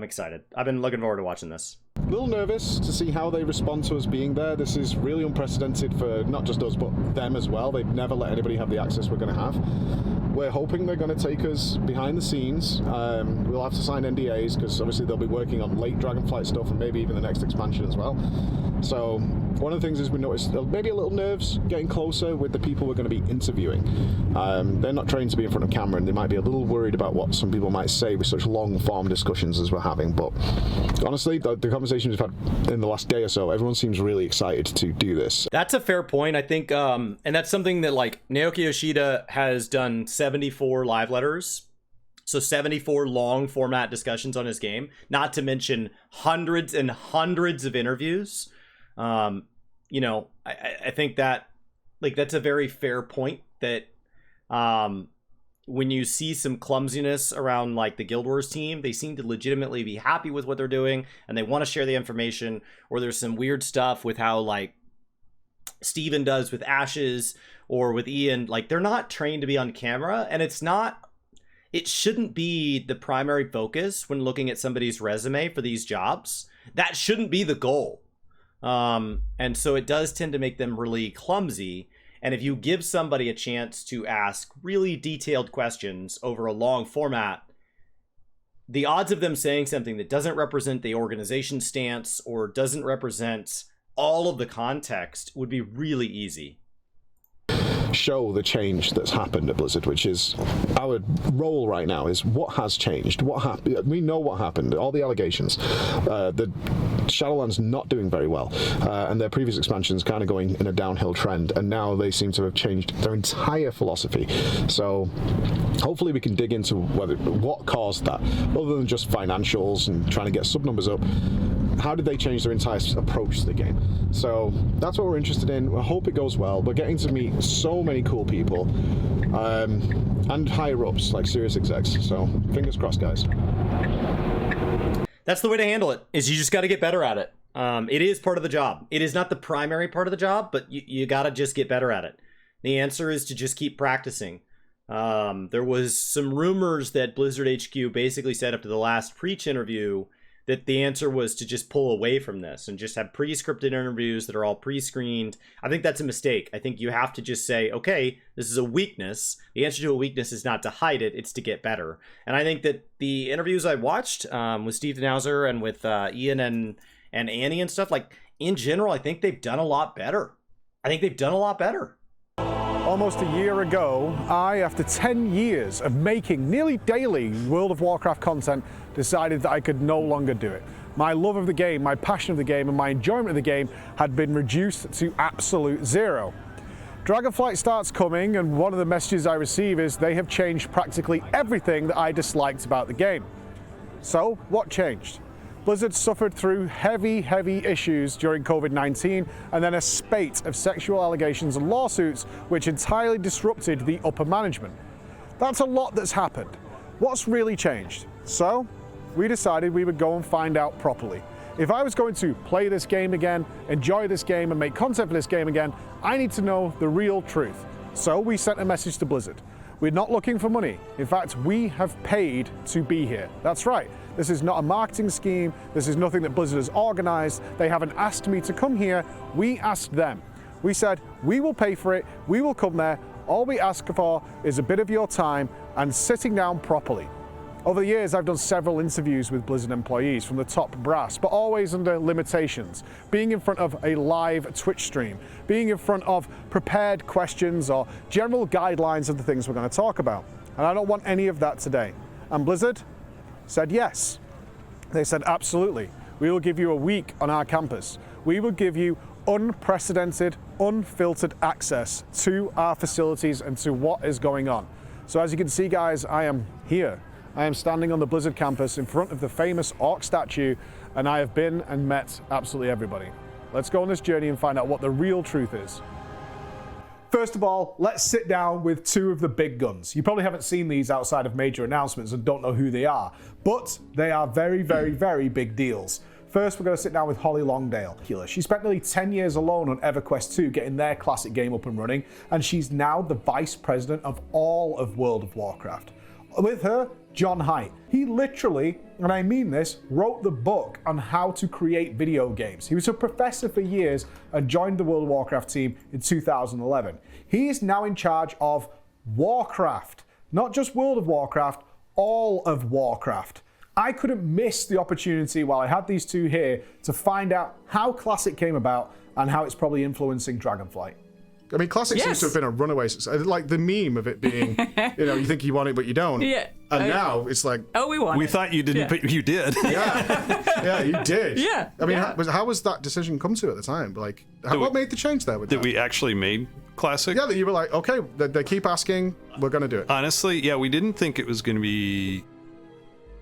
I'm excited. I've been looking forward to watching this. A little nervous to see how they respond to us being there. This is really unprecedented for not just us, but them as well. They've never let anybody have the access we're going to have. We're hoping they're going to take us behind the scenes. We'll have to sign NDAs because obviously they'll be working on late Dragonflight stuff and maybe even the next expansion as well. So one of the things is we noticed maybe a little nerves getting closer with the people we're going to be interviewing. They're not trained to be in front of camera, and they might be a little worried about what some people might say with such long form discussions as we're having. But honestly, the conversations we've had in the last day or so, everyone seems really excited to do this. That's a fair point, I think, and that's something that like Naoki Yoshida has done 74 live letters, so 74 long format discussions on his game, not to mention hundreds and hundreds of interviews. You know, I think that like that's a very fair point that when you see some clumsiness around like the Guild Wars team, they seem to legitimately be happy with what they're doing and they want to share the information, or there's some weird stuff with how like Steven does with Ashes or with Ian, like they're not trained to be on camera, and it shouldn't be the primary focus when looking at somebody's resume for these jobs. That shouldn't be the goal. And so it does tend to make them really clumsy. And if you give somebody a chance to ask really detailed questions over a long format, the odds of them saying something that doesn't represent the organization's stance or doesn't represent all of the context would be really easy. Show the change that's happened at Blizzard, which is our role right now, is what has changed, what happened. We know what happened, all the allegations. The Shadowlands not doing very well, and their previous expansions kind of going in a downhill trend, and now they seem to have changed their entire philosophy. So hopefully we can dig into what caused that, other than just financials and trying to get sub numbers up. How did they change their entire approach to the game? So that's what we're interested in. I hope it goes well. We're getting to meet so many cool people, and higher ups like serious execs. So fingers crossed, guys. That's the way to handle it, is you just got to get better at it. It is part of the job. It is not the primary part of the job, but you got to just get better at it. The answer is to just keep practicing. There was some rumors that Blizzard HQ basically said up to the last Preach interview that the answer was to just pull away from this and just have pre-scripted interviews that are all pre-screened. I think that's a mistake. I think you have to just say, okay, this is a weakness. The answer to a weakness is not to hide it, it's to get better. And I think that the interviews I watched with Steve Denauser and with Ian and Annie and stuff, like in general, I think they've done a lot better. Almost a year ago, after 10 years of making nearly daily World of Warcraft content, decided that I could no longer do it. My love of the game, my passion of the game, and my enjoyment of the game had been reduced to absolute zero. Dragonflight starts coming, and one of the messages I receive is they have changed practically everything that I disliked about the game. So, what changed? Blizzard suffered through heavy issues during COVID-19, and then a spate of sexual allegations and lawsuits which entirely disrupted the upper management. That's a lot that's happened. What's really changed? So, we decided we would go and find out properly. If I was going to play this game again, enjoy this game, and make content for this game again, I need to know the real truth. So we sent a message to Blizzard. We're not looking for money. In fact, we have paid to be here. That's right. This is not a marketing scheme. This is nothing that Blizzard has organized. They haven't asked me to come here. We asked them. We said, we will pay for it. We will come there. All we ask for is a bit of your time and sitting down properly. Over the years, I've done several interviews with Blizzard employees from the top brass, but always under limitations. Being in front of a live Twitch stream, being in front of prepared questions or general guidelines of the things we're going to talk about. And I don't want any of that today. And Blizzard said yes. They said, absolutely. We will give you a week on our campus. We will give you unprecedented, unfiltered access to our facilities and to what is going on. So as you can see, guys, I am here. I am standing on the Blizzard campus in front of the famous orc statue, and I have been and met absolutely everybody. Let's go on this journey and find out what the real truth is. First of all, let's sit down with two of the big guns. You probably haven't seen these outside of major announcements and don't know who they are, but they are very, very big deals. First, we're going to sit down with Holly Longdale. She spent nearly 10 years alone on EverQuest 2 getting their classic game up and running, and she's now the Vice President of all of World of Warcraft. With her, John Hight. He literally, and I mean this, wrote the book on how to create video games. He was a professor for years and joined the World of Warcraft team in 2011. He is now in charge of Warcraft, not just World of Warcraft, all of Warcraft. I couldn't miss the opportunity while I had these two here to find out how Classic came about and how it's probably influencing Dragonflight. I mean, Classic seems to have been a runaway success. Like the meme of it being, you think you want it, but you don't. Yeah. And now it's like, we want We it. thought you didn't, but you did. yeah, you did. Yeah. I mean, yeah. how was that decision come to at the time? Like, what made the change there with That that? we actually made Classic? Yeah, that you were like, okay, they keep asking, we're going to do it. Honestly, yeah, we didn't think it was going to be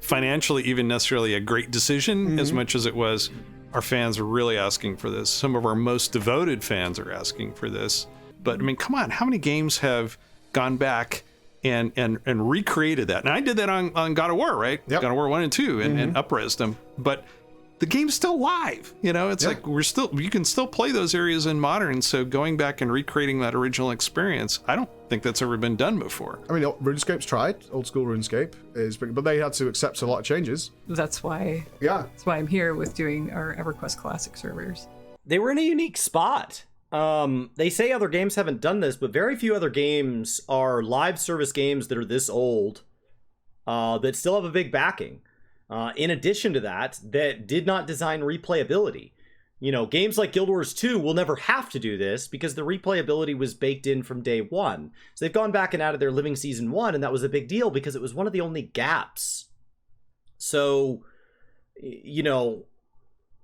financially even necessarily a great decision as much as it was our fans are really asking for this. Some of our most devoted fans are asking for this. But I mean, come on, how many games have gone back and recreated that? And I did that on God of War, right? Yep. God of War 1 and 2 and up-resed them. But the game's still live. It's like you can still play those areas in modern. So going back and recreating that original experience, I don't think that's ever been done before. I mean, RuneScape's tried. Old school RuneScape is, but they had to accept a lot of changes. That's why I'm here with doing our EverQuest Classic servers. They were in a unique spot. They say other games haven't done this, but very few other games are live service games that are this old, that still have a big backing. In addition to that did not design replayability. Games like Guild Wars 2 will never have to do this because the replayability was baked in from day one. So they've gone back and added their Living Season 1, and that was a big deal because it was one of the only gaps. So,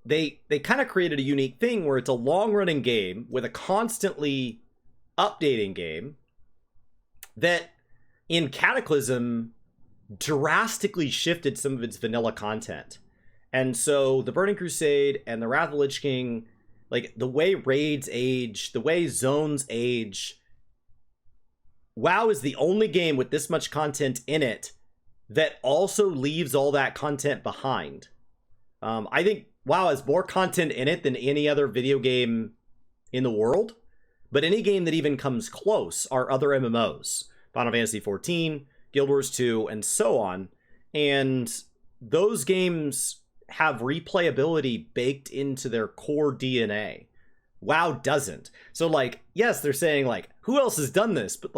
they kind of created a unique thing where it's a long-running game with a constantly updating game that in Cataclysm drastically shifted some of its vanilla content. And so the Burning Crusade and the Wrath of the Lich King, like the way raids age, the way zones age, WoW is the only game with this much content in it that also leaves all that content behind. I think WoW has more content in it than any other video game in the world, but any game that even comes close are other MMOs. Final Fantasy XIV, Guild Wars 2, and so on. And those games have replayability baked into their core DNA. WoW doesn't. So, yes, they're saying, who else has done this? But,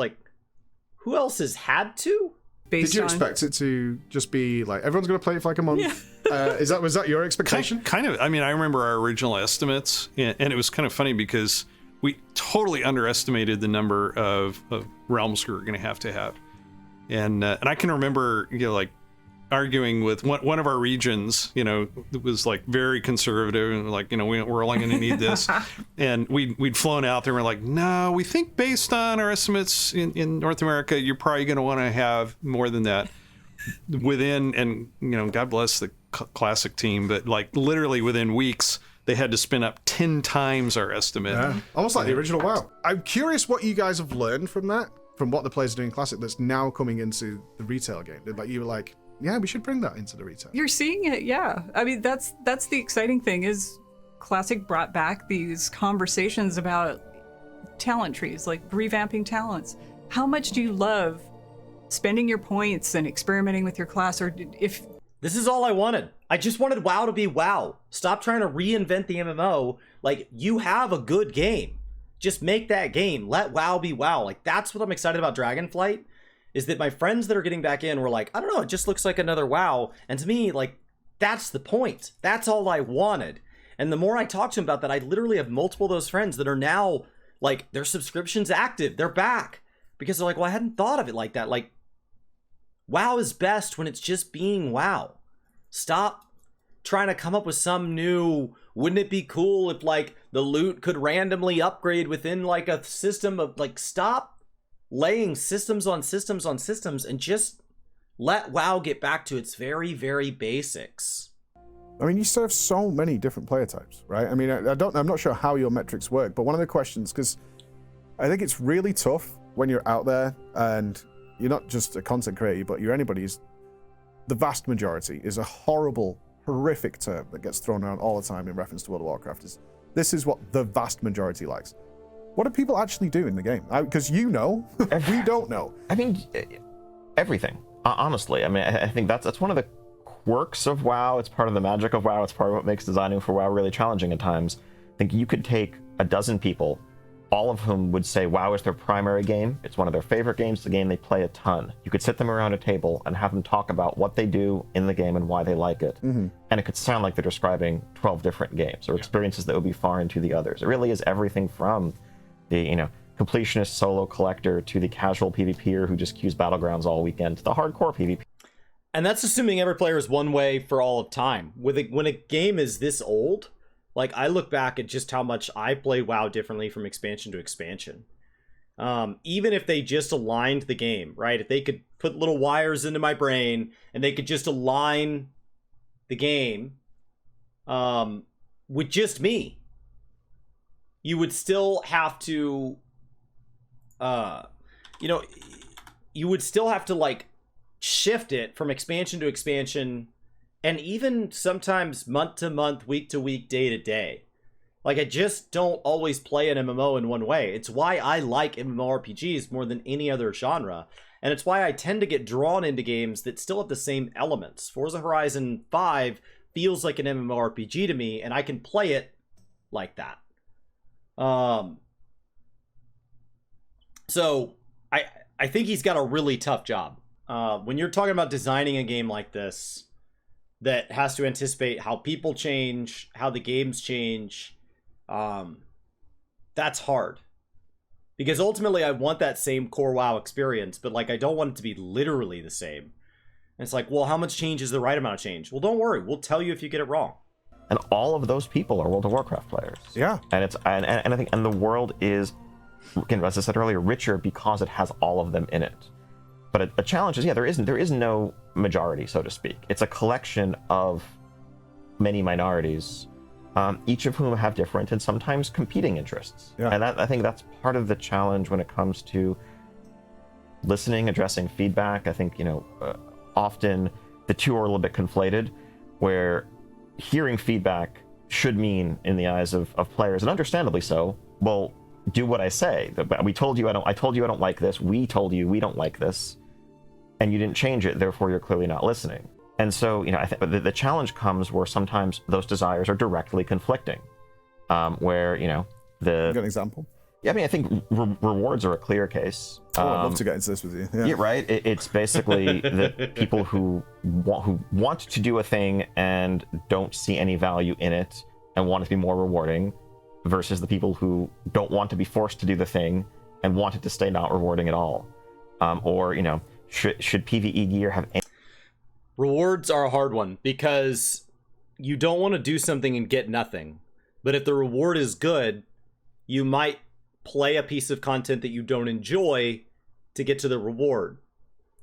who else has had to? Did you expect it to just be everyone's going to play it for a month? Yeah. Was that your expectation? Kind of. I mean, I remember our original estimates, and it was kind of funny because we totally underestimated the number of realms we were going to have. And I can remember, arguing with one of our regions, that was very conservative and we're only going to need this. And we'd flown out there and we're like, no, we think based on our estimates in North America, you're probably going to want to have more than that within, and God bless the Classic team, but literally within weeks, they had to spin up 10 times our estimate. Yeah. Almost like the original WoW. I'm curious what you guys have learned from that, from what the players are doing in Classic that's now coming into the retail game. You were like, yeah, we should bring that into the retail. You're seeing it, yeah. I mean, that's the exciting thing is Classic brought back these conversations about talent trees, revamping talents. How much do you love spending your points and experimenting with your class? Or if this is all I wanted. I just wanted WoW to be WoW. Stop trying to reinvent the MMO. You have a good game. Just make that game. Let WoW be WoW. That's what I'm excited about Dragonflight. Is that my friends that are getting back in were like, I don't know, it just looks like another WoW. And to me, that's the point. That's all I wanted. And the more I talk to them about that, I literally have multiple of those friends that are now, their subscription's active. They're back. Because they're like, well, I hadn't thought of it like that. WoW is best when it's just being WoW. Stop trying to come up with some new, wouldn't it be cool if, the loot could randomly upgrade within, a system of, stop laying systems on systems on systems and just let WoW get back to its very, very basics. I mean, you serve so many different player types, right? I mean, I'm not sure how your metrics work, but one of the questions, because I think it's really tough when you're out there and you're not just a content creator, but you're anybody's. The vast majority is a horrible, horrific term that gets thrown around all the time in reference to World of Warcraft. This is what the vast majority likes. What do people actually do in the game? Because we don't know. I mean, everything. honestly. I mean, I think that's one of the quirks of WoW. It's part of the magic of WoW. It's part of what makes designing for WoW really challenging at times. I think you could take a dozen people, all of whom would say WoW is their primary game. It's one of their favorite games, the game they play a ton. You could sit them around a table and have them talk about what they do in the game and why they like it. And it could sound like they're describing 12 different games or experiences that would be foreign to the others. It really is everything from the, completionist solo collector to the casual PvPer who just queues Battlegrounds all weekend to the hardcore PvP. And that's assuming every player is one way for all of time. When a game is this old, like, I look back at just how much I play WoW differently from expansion to expansion. Even if they just aligned the game, right? If they could put little wires into my brain and they could just align the game with just me, you would still have to, you would still have to, like, shift it from expansion to expansion, and even sometimes month to month, week to week, day to day. Like, I just don't always play an MMO in one way. It's why I like MMORPGs more than any other genre. And it's why I tend to get drawn into games that still have the same elements. Forza Horizon 5 feels like an MMORPG to me, and I can play it like that. So I think he's got a really tough job. When you're talking about designing a game like this, that has to anticipate how people change, how the games change, that's hard. Because ultimately I want that same core WoW experience, but, like, I don't want it to be literally the same. And it's like, well, how much change is the right amount of change? Well, don't worry, we'll tell you if you get it wrong. And all of those people are World of Warcraft players. Yeah. And it's and I think the world is, again, as I said earlier, richer because it has all of them in it. But a challenge is, there is no majority, so to speak. It's a collection of many minorities, each of whom have different and sometimes competing interests. Yeah. And I think that's part of the challenge when it comes to listening, addressing feedback. I think, often the two are a little bit conflated, where hearing feedback should mean, in the eyes of players, and understandably so, well, do what I say. I told you I don't like this. We told you we don't like this, and you didn't change it. Therefore, you're clearly not listening. And so, I think the challenge comes where sometimes those desires are directly conflicting. Where You got an example? Yeah, I mean, I think rewards are a clear case. I'd love to get into this with you. Yeah, yeah, right. It's basically the people who want to do a thing and don't see any value in it and want it to be more rewarding, versus the people who don't want to be forced to do the thing and want it to stay not rewarding at all. Should PvE gear have any... Rewards are a hard one, because you don't want to do something and get nothing. But if the reward is good, you might play a piece of content that you don't enjoy to get to the reward.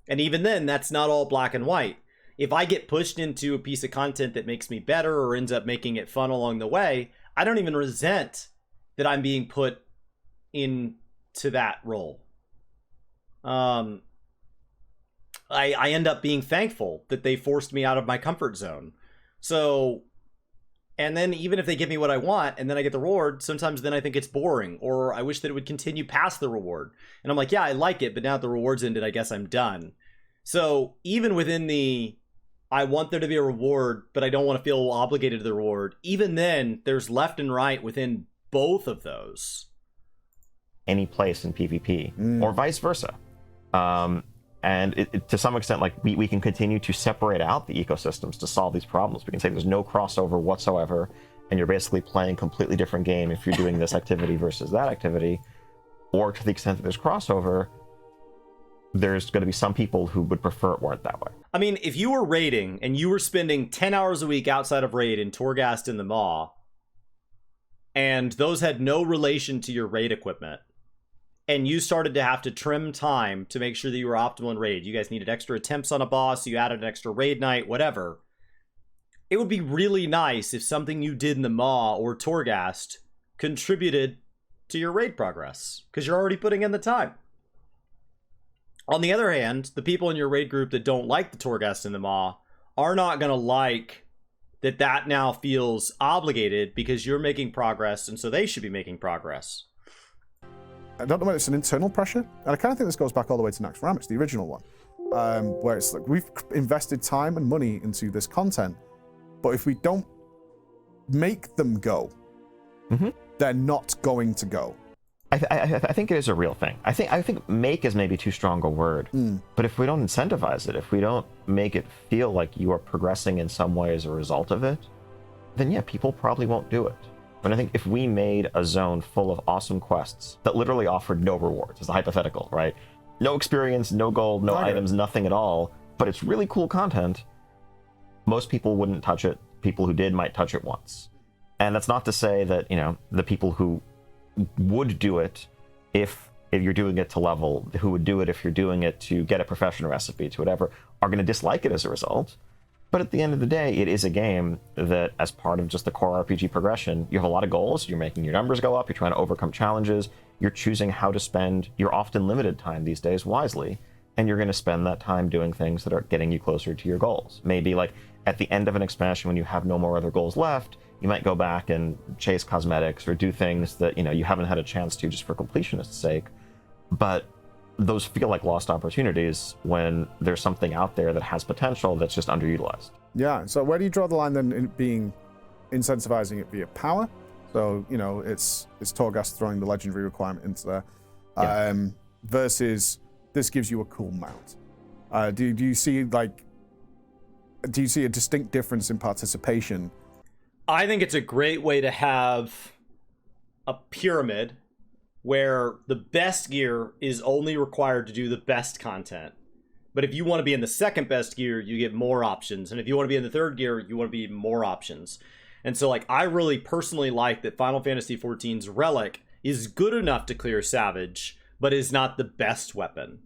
And even then, that's not all black and white. If I get pushed into a piece of content that makes me better or ends up making it fun along the way, I don't even resent that I'm being put into that role. I end up being thankful that they forced me out of my comfort zone. So, and then even if they give me what I want and then I get the reward, sometimes then I think it's boring, or I wish that it would continue past the reward. And I'm like, yeah, I like it, but now that the reward's ended, I guess I'm done. So even within the, I want there to be a reward, but I don't want to feel obligated to the reward, even then, there's left and right within both of those. Any place in PvP, or vice versa. And to some extent, like, we can continue to separate out the ecosystems to solve these problems. We can say there's no crossover whatsoever, and you're basically playing a completely different game if you're doing this activity versus that activity. Or to the extent that there's crossover, there's going to be some people who would prefer it weren't that way. I mean, if you were raiding and you were spending 10 hours a week outside of raid in Torghast and the Maw, and those had no relation to your raid equipment, and you started to have to trim time to make sure that you were optimal in raid, you guys needed extra attempts on a boss, you added an extra raid night, whatever, it would be really nice if something you did in the Maw or Torghast contributed to your raid progress, because you're already putting in the time. On the other hand, the people in your raid group that don't like the Torghast and the Maw are not going to like that now feels obligated because you're making progress, and so they should be making progress. I don't know whether it's an internal pressure, and I kind of think this goes back all the way to Naxxramas, the original one. where it's like we've invested time and money into this content, but if we don't make them go, they're not going to go. I think it is a real thing. I think make is maybe too strong a word, but if we don't incentivize it, if we don't make it feel like you are progressing in some way as a result of it, then yeah, people probably won't do it. But I think if we made a zone full of awesome quests that literally offered no rewards, as a hypothetical, right? No experience, no gold, no items, nothing at all, but it's really cool content, most people wouldn't touch it. People who did might touch it once. And that's not to say that, you know, the people who would do it if you're doing it to level, who would do it if you're doing it to get a profession recipe, to whatever, are going to dislike it as a result. But at the end of the day, it is a game that, as part of just the core RPG progression, you have a lot of goals, you're making your numbers go up, you're trying to overcome challenges, you're choosing how to spend your often limited time these days wisely, and you're going to spend that time doing things that are getting you closer to your goals. Maybe like at the end of an expansion when you have no more other goals left, you might go back and chase cosmetics or do things that, you know, you haven't had a chance to just for completionist's sake. But those feel like lost opportunities when there's something out there that has potential that's just underutilized. Yeah, so where do you draw the line then in being incentivizing it via power? So, you know, it's Torghast throwing the legendary requirement into there, versus this gives you a cool mount. Do you see a distinct difference in participation? I think it's a great way to have a pyramid where the best gear is only required to do the best content. But if you want to be in the second best gear, you get more options. And if you want to be in the third gear, you want to be more options. And so, like, I really personally like that Final Fantasy XIV's Relic is good enough to clear Savage, but is not the best weapon.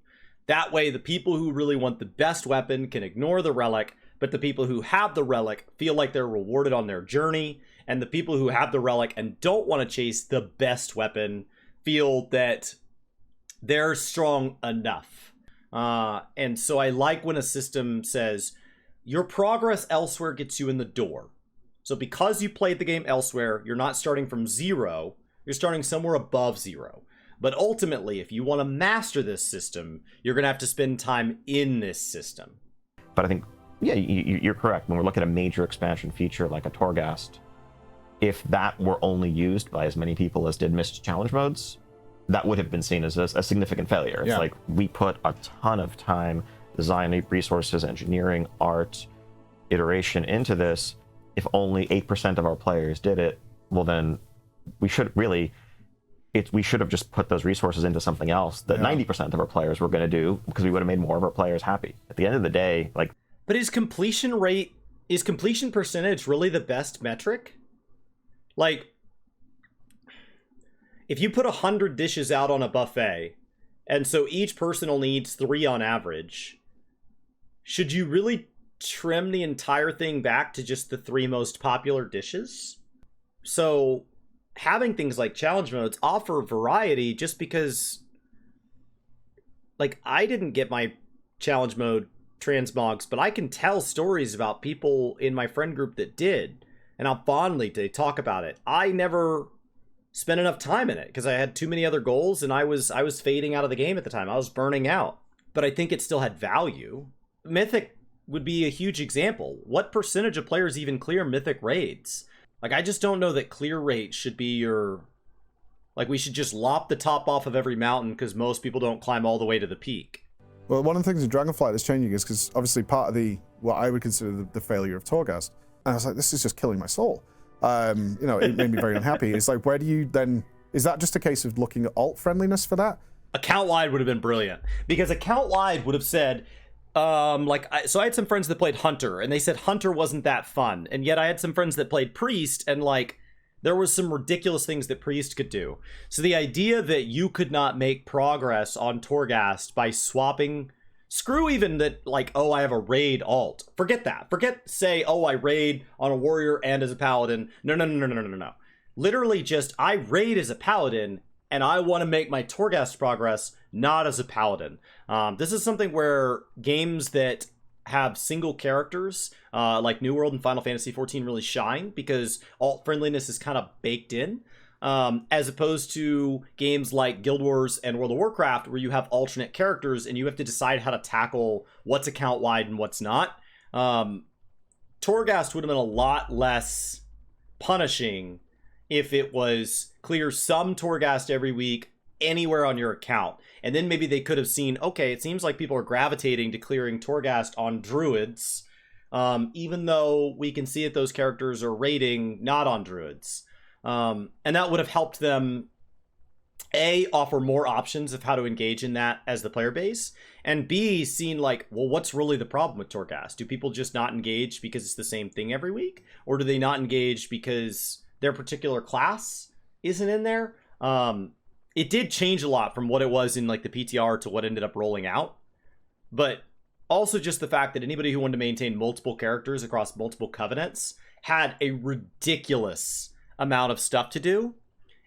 That way, the people who really want the best weapon can ignore the Relic, but the people who have the Relic feel like they're rewarded on their journey, and the people who have the Relic and don't want to chase the best weapon feel that they're strong enough. And so I like when a system says, your progress elsewhere gets you in the door. So because you played the game elsewhere, you're not starting from 0, you're starting somewhere above 0. But ultimately, if you want to master this system, you're going to have to spend time in this system. But I think, yeah, you're correct. When we're looking at a major expansion feature like a Torghast, if that were only used by as many people as did missed challenge modes, that would have been seen as a significant failure. It's like we put a ton of time, design resources, engineering, art, iteration into this. If only 8% of our players did it, well then we should have just put those resources into something else that 90% of our players were going to do, because we would have made more of our players happy. At the end of the day, like... But is completion percentage really the best metric? Like, if you put 100 dishes out on a buffet, and so each person only eats 3 on average, should you really trim the entire thing back to just the 3 most popular dishes? So having things like challenge modes offer variety, just because, like, I didn't get my challenge mode transmogs, but I can tell stories about people in my friend group that did, and how fondly they talk about it. I never spent enough time in it because I had too many other goals, and I was fading out of the game at the time. I was burning out, but I think it still had value. Mythic would be a huge example. What percentage of players even clear Mythic raids? Like, I just don't know that clear rate should be your... Like, we should just lop the top off of every mountain because most people don't climb all the way to the peak. Well, one of the things in Dragonflight that's changing is because obviously part of what I would consider the failure of Torghast, and I was like, this is just killing my soul. You know, it made me very unhappy. It's like, where do you then... Is that just a case of looking at alt-friendliness for that? Account-wide would have been brilliant. Because account-wide would have said... So I had some friends that played Hunter, and they said Hunter wasn't that fun. And yet I had some friends that played Priest, and, like, there was some ridiculous things that Priest could do. So the idea that you could not make progress on Torghast by swapping... Screw even that, like, oh, I have a raid alt. Forget that. Forget, say, oh, I raid on a warrior and as a paladin. No. Literally just, I raid as a paladin, and I want to make my Torghast progress not as a paladin. This is something where games that have single characters, like New World and Final Fantasy XIV, really shine, because alt-friendliness is kind of baked in. as opposed to games like Guild Wars and World of Warcraft, where you have alternate characters and you have to decide how to tackle what's account wide and what's not. Torghast would have been a lot less punishing if it was clear some Torghast every week anywhere on your account. And then maybe they could have seen, okay, it seems like people are gravitating to clearing Torghast on druids, even though we can see that those characters are raiding not on druids. And that would have helped them, A, offer more options of how to engage in that as the player base, and B, seen like, well, what's really the problem with Torghast? Do people just not engage because it's the same thing every week? Or do they not engage because their particular class isn't in there? It did change a lot from what it was in like the PTR to what ended up rolling out. But also just the fact that anybody who wanted to maintain multiple characters across multiple covenants had a ridiculous amount of stuff to do.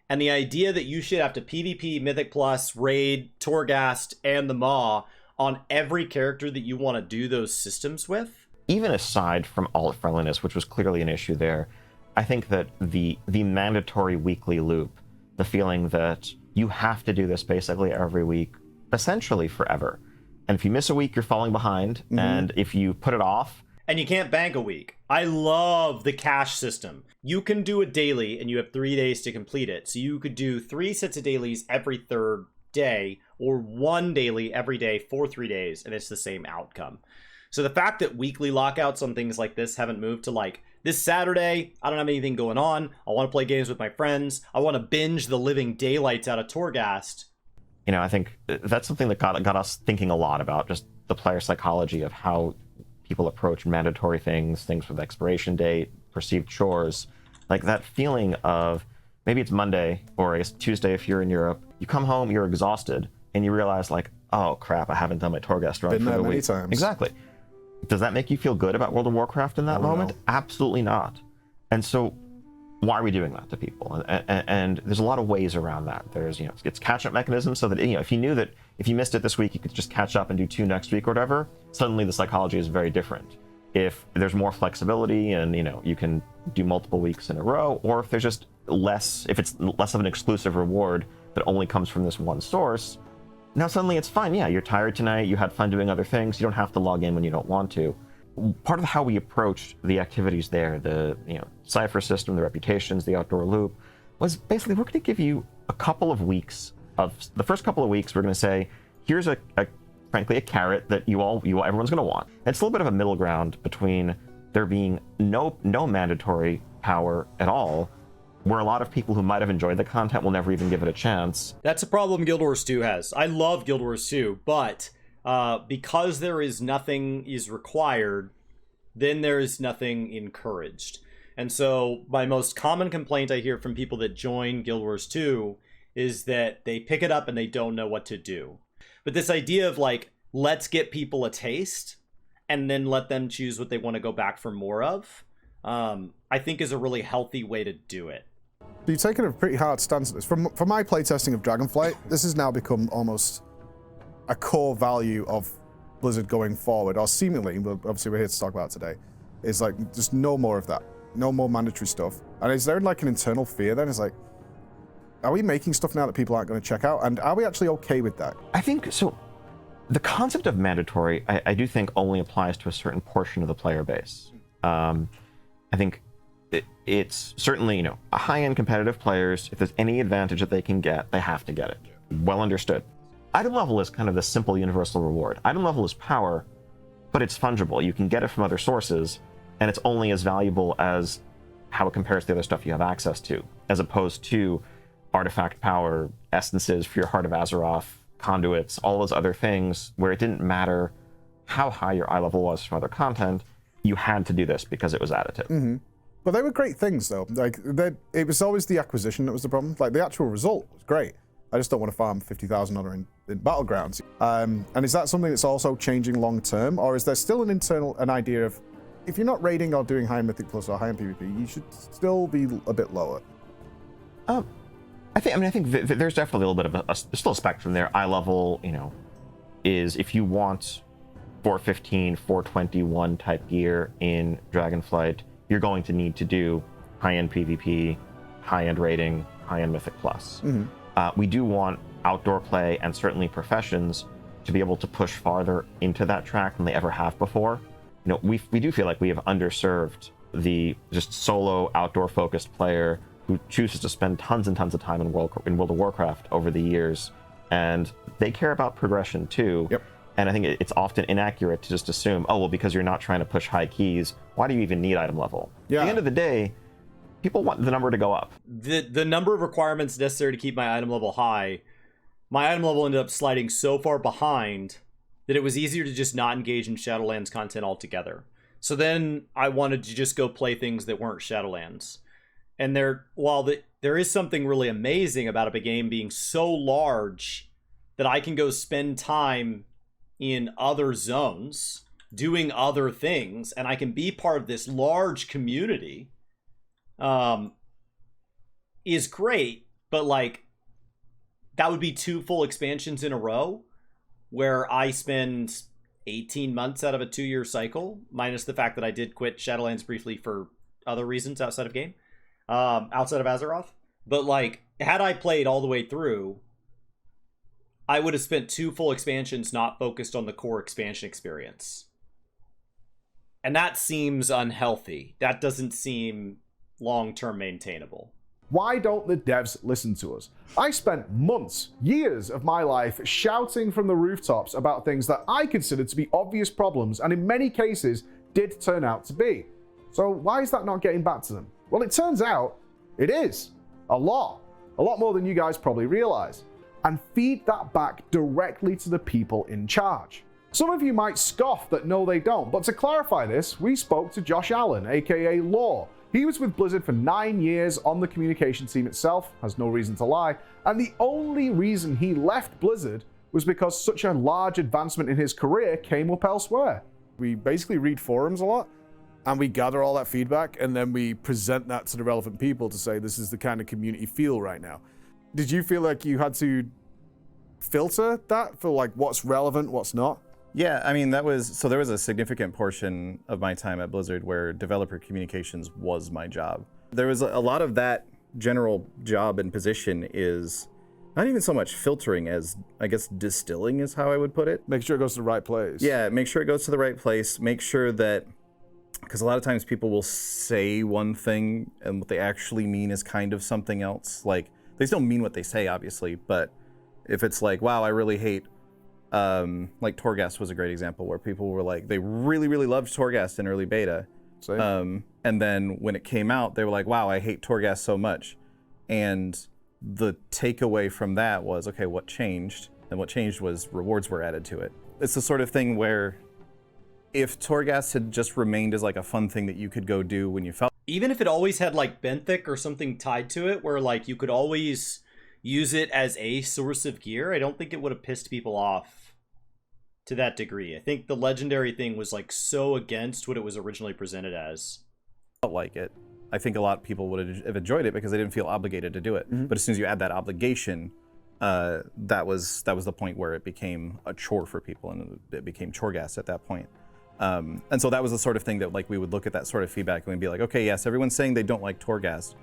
And the idea that you should have to PvP, Mythic Plus, Raid, Torghast, and the Maw on every character that you want to do those systems with. Even aside from alt-friendliness, which was clearly an issue there, I think that the mandatory weekly loop, the feeling that you have to do this basically every week, essentially forever. And if you miss a week, you're falling behind. And if you put it off... And you can't bank a week. I love the cash system. You can do a daily and you have 3 days to complete it. So you could do 3 sets of dailies every third day, or 1 daily every day for 3 days, and it's the same outcome. So the fact that weekly lockouts on things like this haven't moved to like, this Saturday, I don't have anything going on, I want to play games with my friends, I want to binge the living daylights out of Torghast. You know, I think that's something that got us thinking a lot about just the player psychology of how people approach mandatory things with expiration date, perceived chores, like that feeling of maybe it's Monday or it's Tuesday if you're in Europe, you come home, you're exhausted, and you realize like, oh crap, I haven't done my Torghast run Been for there the many week. times. Exactly. Does that make you feel good about World of Warcraft in that moment? No. Absolutely not. And so why are we doing that to people? And there's a lot of ways around that. There's, you know, it's catch-up mechanisms so that, you know, if you knew that if you missed it this week, you could just catch up and do 2 next week or whatever, suddenly the psychology is very different. If there's more flexibility and, you know, you can do multiple weeks in a row, or if there's just less, if it's less of an exclusive reward that only comes from this one source, now suddenly it's fine. Yeah, you're tired tonight, you had fun doing other things, you don't have to log in when you don't want to. Part of how we approached the activities there, the, you know, cipher system, the reputations, the outdoor loop, was basically we're going to give you a couple of weeks of the first couple of weeks. We're going to say, here's frankly a carrot that everyone's going to want. And it's a little bit of a middle ground between there being no mandatory power at all, where a lot of people who might have enjoyed the content will never even give it a chance. That's a problem Guild Wars 2 has. I love Guild Wars 2, but because there is nothing is required, then there is nothing encouraged. And so my most common complaint I hear from people that join Guild Wars 2 is that they pick it up and they don't know what to do. But this idea of like, let's get people a taste and then let them choose what they want to go back for more of, I think is a really healthy way to do it. You've taken a pretty hard stance at this. For my playtesting of Dragonflight, this has now become almost a core value of Blizzard going forward, or seemingly, but obviously we're here to talk about it today, is like just no more of that. No more mandatory stuff. And is there like an internal fear then? It's like, are we making stuff now that people aren't going to check out? And are we actually okay with that? I think so. The concept of mandatory, I do think only applies to a certain portion of the player base. I think it's certainly, you know, high-end competitive players, if there's any advantage that they can get, they have to get it. Well understood. Item level is kind of the simple universal reward. Item level is power, but it's fungible. You can get it from other sources, and it's only as valuable as how it compares to the other stuff you have access to, as opposed to artifact power, essences for your Heart of Azeroth, conduits, all those other things, where it didn't matter how high your eye level was from other content, you had to do this because it was additive. Mm-hmm. But they were great things, though. Like, it was always the acquisition that was the problem. Like, the actual result was great. I just don't want to farm 50,000 honor in Battlegrounds. And is that something that's also changing long term, or is there still an idea of, if you're not raiding or doing high Mythic Plus or high in PvP, you should still be a bit lower? I think there's definitely a little bit of there's still a spectrum there. Eye level, you know, is if you want 415, 421 type gear in Dragonflight, you're going to need to do high-end PvP high-end rating, high-end Mythic Plus. We do want outdoor play and certainly professions to be able to push farther into that track than they ever have before. You know, we do feel like we have underserved the just solo outdoor focused player who chooses to spend tons and tons of time in World of Warcraft over the years, and they care about progression too. Yep. And I think it's often inaccurate to just assume, oh well, because you're not trying to push high keys, why do you even need item level? Yeah. At the end of the day, people want the number to go up. The number of requirements necessary to keep my item level high, my item level ended up sliding so far behind that it was easier to just not engage in Shadowlands content altogether. So then I wanted to just go play things that weren't Shadowlands. And there is something really amazing about a game being so large that I can go spend time in other zones doing other things, and I can be part of this large community, is great. But like, that would be 2 full expansions in a row where I spend 18 months out of a 2-year cycle, minus the fact that I did quit Shadowlands briefly for other reasons outside of game, outside of Azeroth. But like, had I played all the way through, I would have spent 2 full expansions not focused on the core expansion experience. And that seems unhealthy. That doesn't seem long-term maintainable. Why don't the devs listen to us? I spent months, years of my life shouting from the rooftops about things that I considered to be obvious problems, and in many cases did turn out to be. So why is that not getting back to them? Well, it turns out it is. A lot more than you guys probably realize. And feed that back directly to the people in charge. Some of you might scoff that no they don't, but to clarify this, we spoke to Josh Allen, aka Law. He was with Blizzard for 9 years on the communication team itself, has no reason to lie, and the only reason he left Blizzard was because such a large advancement in his career came up elsewhere. We basically read forums a lot, and we gather all that feedback, and then we present that to the relevant people to say this is the kind of community feel right now. Did you feel like you had to filter that for like what's relevant, what's not? Yeah, I mean, there was a significant portion of my time at Blizzard where developer communications was my job. There was a lot of that general job and position is not even so much filtering as, I guess, distilling is how I would put it. Make sure it goes to the right place. Yeah, make sure it goes to the right place. Make sure that, because a lot of times people will say one thing and what they actually mean is kind of something else. Like, they still mean what they say, obviously, but if it's like, wow, I really hate, like Torghast was a great example where people were like, they really, really loved Torghast in early beta. Same. And then when it came out, they were like, wow, I hate Torghast so much. And the takeaway from that was, okay, what changed? And what changed was rewards were added to it. It's the sort of thing where if Torghast had just remained as like a fun thing that you could go do when you felt, Even if it always had like benthic or something tied to it, where like you could always use it as a source of gear, I don't think it would have pissed people off to that degree. I think the legendary thing was like so against what it was originally presented as. felt like it, I think a lot of people would have enjoyed it because they didn't feel obligated to do it. But as soon as you add that obligation, that was the point where it became a chore for people, and it became Choregas at that point. And so that was the sort of thing that like we would look at that sort of feedback and we'd be like, okay, yes, everyone's saying they don't like Torghast,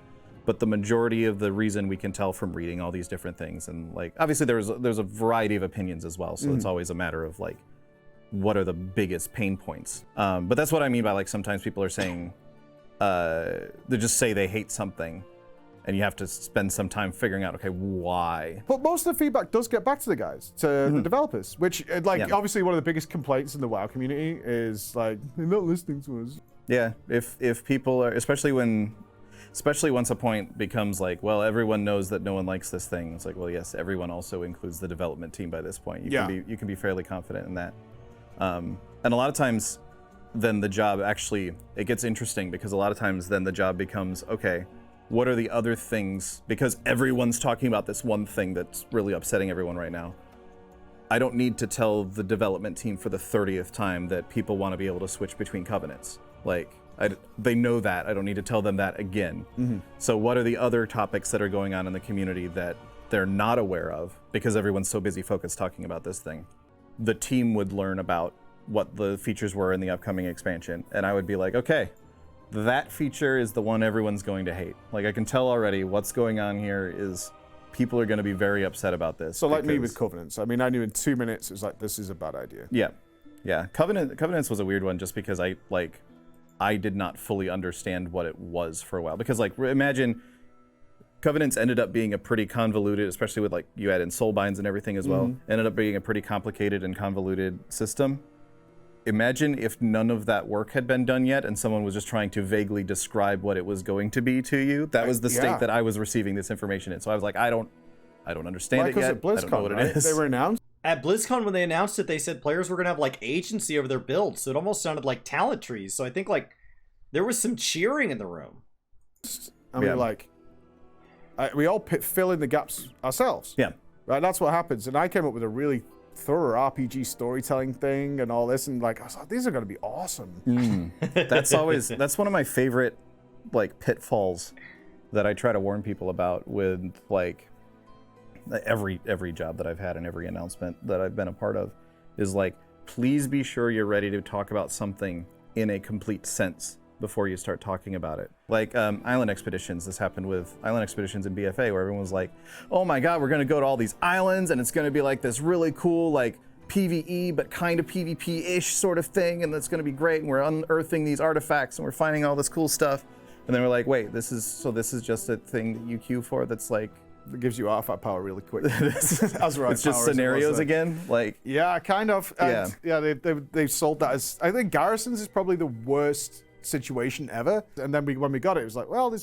but the majority of the reason we can tell from reading all these different things, and like obviously there's a variety of opinions as well, so it's always a matter of like what are the biggest pain points. But that's what I mean by like sometimes people are saying they just say they hate something, and you have to spend some time figuring out, okay, why. But most of the feedback does get back to the guys, to the developers, which like obviously one of the biggest complaints in the WoW community is like, they're not listening to us. Yeah, if people are, especially once a point becomes like, well, everyone knows that no one likes this thing. It's like, well, yes, everyone also includes the development team by this point. You can be fairly confident in that. And a lot of times, then the job actually, it gets interesting because a lot of times then the job becomes, okay, what are the other things? Because everyone's talking about this one thing that's really upsetting everyone right now. I don't need to tell the development team for the 30th time that people want to be able to switch between covenants. Like, they know that. I don't need to tell them that again. So what are the other topics that are going on in the community that they're not aware of because everyone's so busy focused talking about this thing? The team would learn about what the features were in the upcoming expansion, and I would be like, okay, that feature is the one everyone's going to hate. Like, I can tell already what's going on here is people are going to be very upset about this. So like me with Covenants. I mean, I knew in 2 minutes it was like, this is a bad idea. Yeah. Covenants was a weird one just because I did not fully understand what it was for a while. Because like, imagine Covenants ended up being a pretty convoluted, especially with like you add in soulbinds and everything as well, ended up being a pretty complicated and convoluted system. Imagine if none of that work had been done yet and someone was just trying to vaguely describe what it was going to be to you. That was the state that I was receiving this information in. So I was like, I don't understand it yet. At BlizzCon, I don't know what right? it is. They were announced. At BlizzCon, when they announced it, they said players were gonna have like agency over their builds, so it almost sounded like talent trees. So I think like there was some cheering in the room. I mean, like, we all fill in the gaps ourselves. Yeah. Right. That's what happens. And I came up with a really thorough RPG storytelling thing and all this, and like I was like, these are going to be awesome. That's one of my favorite like pitfalls that I try to warn people about with like every job that I've had and every announcement that I've been a part of is like, please be sure you're ready to talk about something in a complete sense before you start talking about it. Like Island Expeditions, this happened with Island Expeditions in BFA, where everyone was like, oh my god, we're gonna go to all these islands and it's gonna be like this really cool like PvE but kind of PvP-ish sort of thing, and that's gonna be great, and we're unearthing these artifacts and we're finding all this cool stuff. And then we're like, wait, this is just a thing that you queue for that's like, it gives you artifact power really quick. It's just scenarios again, like yeah, kind of. And they sold that as, I think Garrisons is probably the worst situation ever. And then when we got it was like, well,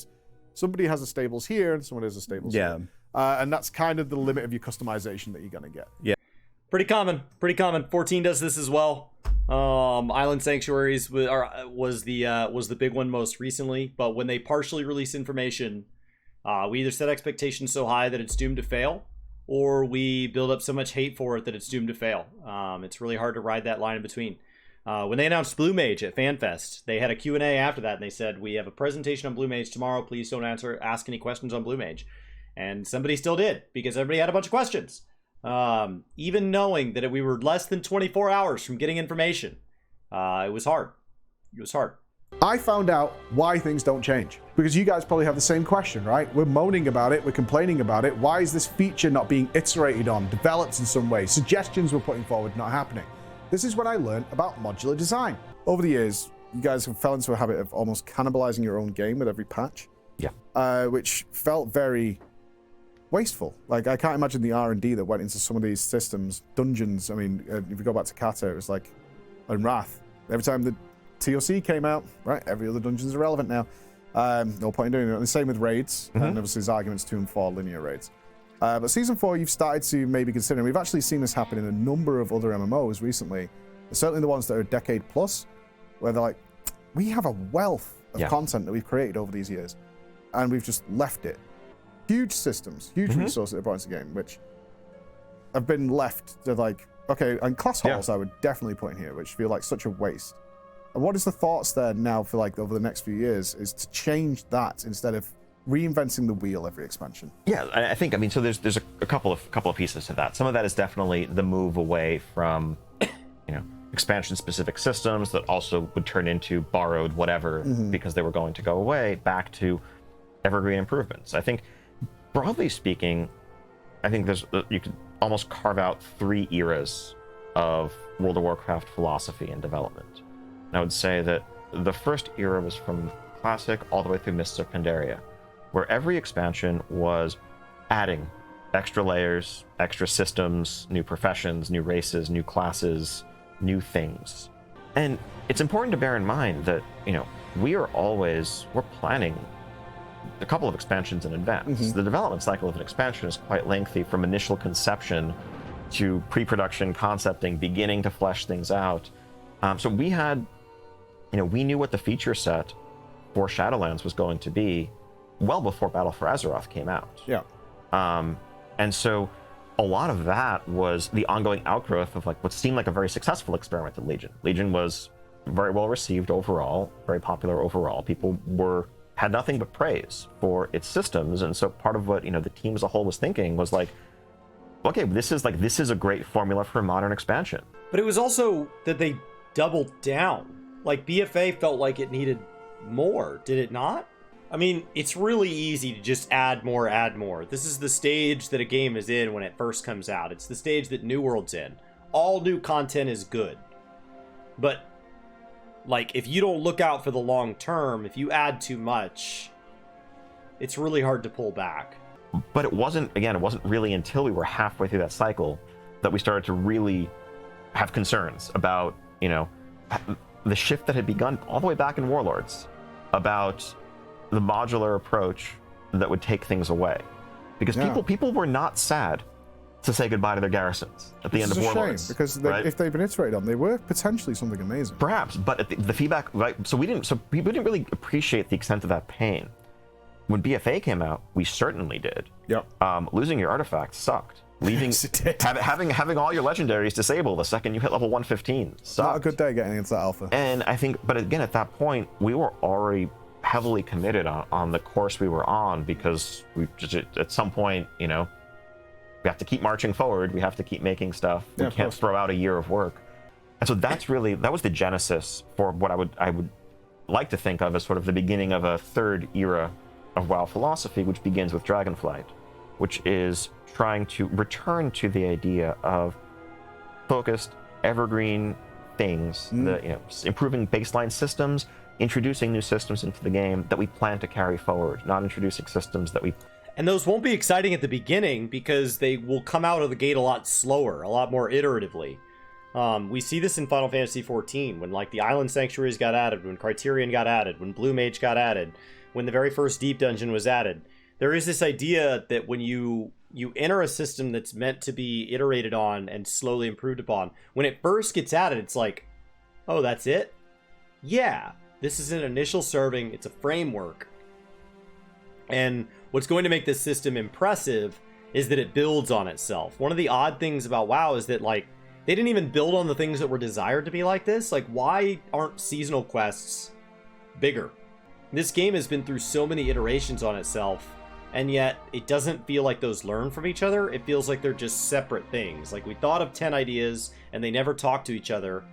somebody has a stables here and someone has a stables here. And that's kind of the limit of your customization that you're gonna get. Yeah, pretty common. 14 does this as well. Island Sanctuaries was the big one most recently, but when they partially release information, we either set expectations so high that it's doomed to fail, or we build up so much hate for it that it's doomed to fail. It's really hard to ride that line in between. When they announced Blue Mage at FanFest, they had a Q&A after that, and they said, we have a presentation on Blue Mage tomorrow. Please don't ask any questions on Blue Mage. And somebody still did, because everybody had a bunch of questions. Even knowing that we were less than 24 hours from getting information, it was hard. I found out why things don't change. Because you guys probably have the same question, right? We're moaning about it, we're complaining about it. Why is this feature not being iterated on, developed in some way? Suggestions we're putting forward not happening. This is when I learned about modular design. Over the years, you guys have fell into a habit of almost cannibalizing your own game with every patch. Yeah. Which felt very wasteful. Like, I can't imagine the R&D that went into some of these systems. Dungeons, I mean, if you go back to Kata, it was like, and Wrath. Every time the TOC came out, right, every other dungeon's irrelevant now. No point in doing it. And the same with raids, and obviously there's arguments to and for linear raids. But Season 4, you've started to maybe consider, we've actually seen this happen in a number of other MMOs recently, certainly the ones that are a decade plus, where they're like, we have a wealth of content that we've created over these years, and we've just left it. Huge systems, huge resources that are brought into the game, which have been left to like, okay, and class halls I would definitely put in here, which feel like such a waste. And what is the thoughts there now for like over the next few years is to change that instead of reinventing the wheel every expansion? Yeah, I think, I mean, so there's a couple of pieces to that. Some of that is definitely the move away from, expansion-specific systems that also would turn into borrowed whatever because they were going to go away, back to evergreen improvements. I think, broadly speaking, I think you could almost carve out 3 eras of World of Warcraft philosophy and development. And I would say that the first era was from Classic all the way through Mists of Pandaria, where every expansion was adding extra layers, extra systems, new professions, new races, new classes, new things. And it's important to bear in mind that, we're planning a couple of expansions in advance. The development cycle of an expansion is quite lengthy, from initial conception to pre-production concepting, beginning to flesh things out. So we had, we knew what the feature set for Shadowlands was going to be well before Battle for Azeroth came out. Yeah. And so a lot of that was the ongoing outgrowth of like what seemed like a very successful experiment at Legion. Legion was very well received overall, very popular overall. People had nothing but praise for its systems, and so part of what the team as a whole was thinking was like, okay, this is a great formula for a modern expansion. But it was also that they doubled down. Like BFA felt like it needed more, did it not? I mean, it's really easy to just add more, add more. This is the stage that a game is in when it first comes out. It's the stage that New World's in. All new content is good. But, like, if you don't look out for the long term, if you add too much, it's really hard to pull back. But it wasn't really until we were halfway through that cycle that we started to really have concerns about, you know, the shift that had begun all the way back in Warlords, about the modular approach that would take things away. Because people were not sad to say goodbye to their garrisons at the end of Warlords. Shame, because if they've been iterated on, they were potentially something amazing. Perhaps, but the feedback, right? So people didn't really appreciate the extent of that pain. When BFA came out, we certainly did. Yep. Losing your artifacts sucked. Leaving, having all your legendaries disabled the second you hit level 115 sucked. Not a good day getting into that alpha. And I think, but again, at that point, we were already heavily committed on the course we were on, because we just, at some point, you know, we have to keep marching forward. We have to keep making stuff. We can't throw out a year of work. And so that was the genesis for what I would like to think of as sort of the beginning of a third era of WoW philosophy, which begins with Dragonflight, which is trying to return to the idea of focused, evergreen things, improving baseline systems, introducing new systems into the game that we plan to carry forward, not introducing systems that we... And those won't be exciting at the beginning because they will come out of the gate a lot slower, a lot more iteratively. We see this in Final Fantasy XIV, when like the Island Sanctuaries got added, when Criterion got added, when Blue Mage got added, when the very first Deep Dungeon was added. There is this idea that when you enter a system that's meant to be iterated on and slowly improved upon, when it first gets added, it's like, oh, that's it? Yeah, this is an initial serving, it's a framework. And what's going to make this system impressive is that it builds on itself. One of the odd things about WoW is that, like, they didn't even build on the things that were desired to be like this. Like, why aren't seasonal quests bigger? This game has been through so many iterations on itself, and yet it doesn't feel like those learn from each other. It feels like they're just separate things. Like, we thought of 10 ideas and they never talk to each other.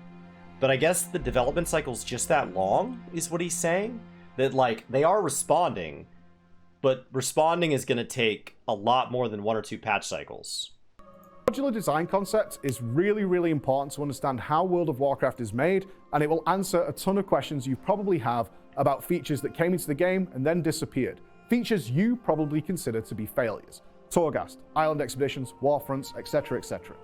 But I guess the development cycle's just that long, is what he's saying. That, like, they are responding, but responding is going to take a lot more than 1 or 2 patch cycles. Modular design concept is really, really important to understand how World of Warcraft is made, and it will answer a ton of questions you probably have about features that came into the game and then disappeared. Features you probably consider to be failures. Torghast, Island Expeditions, Warfronts, etc., etc.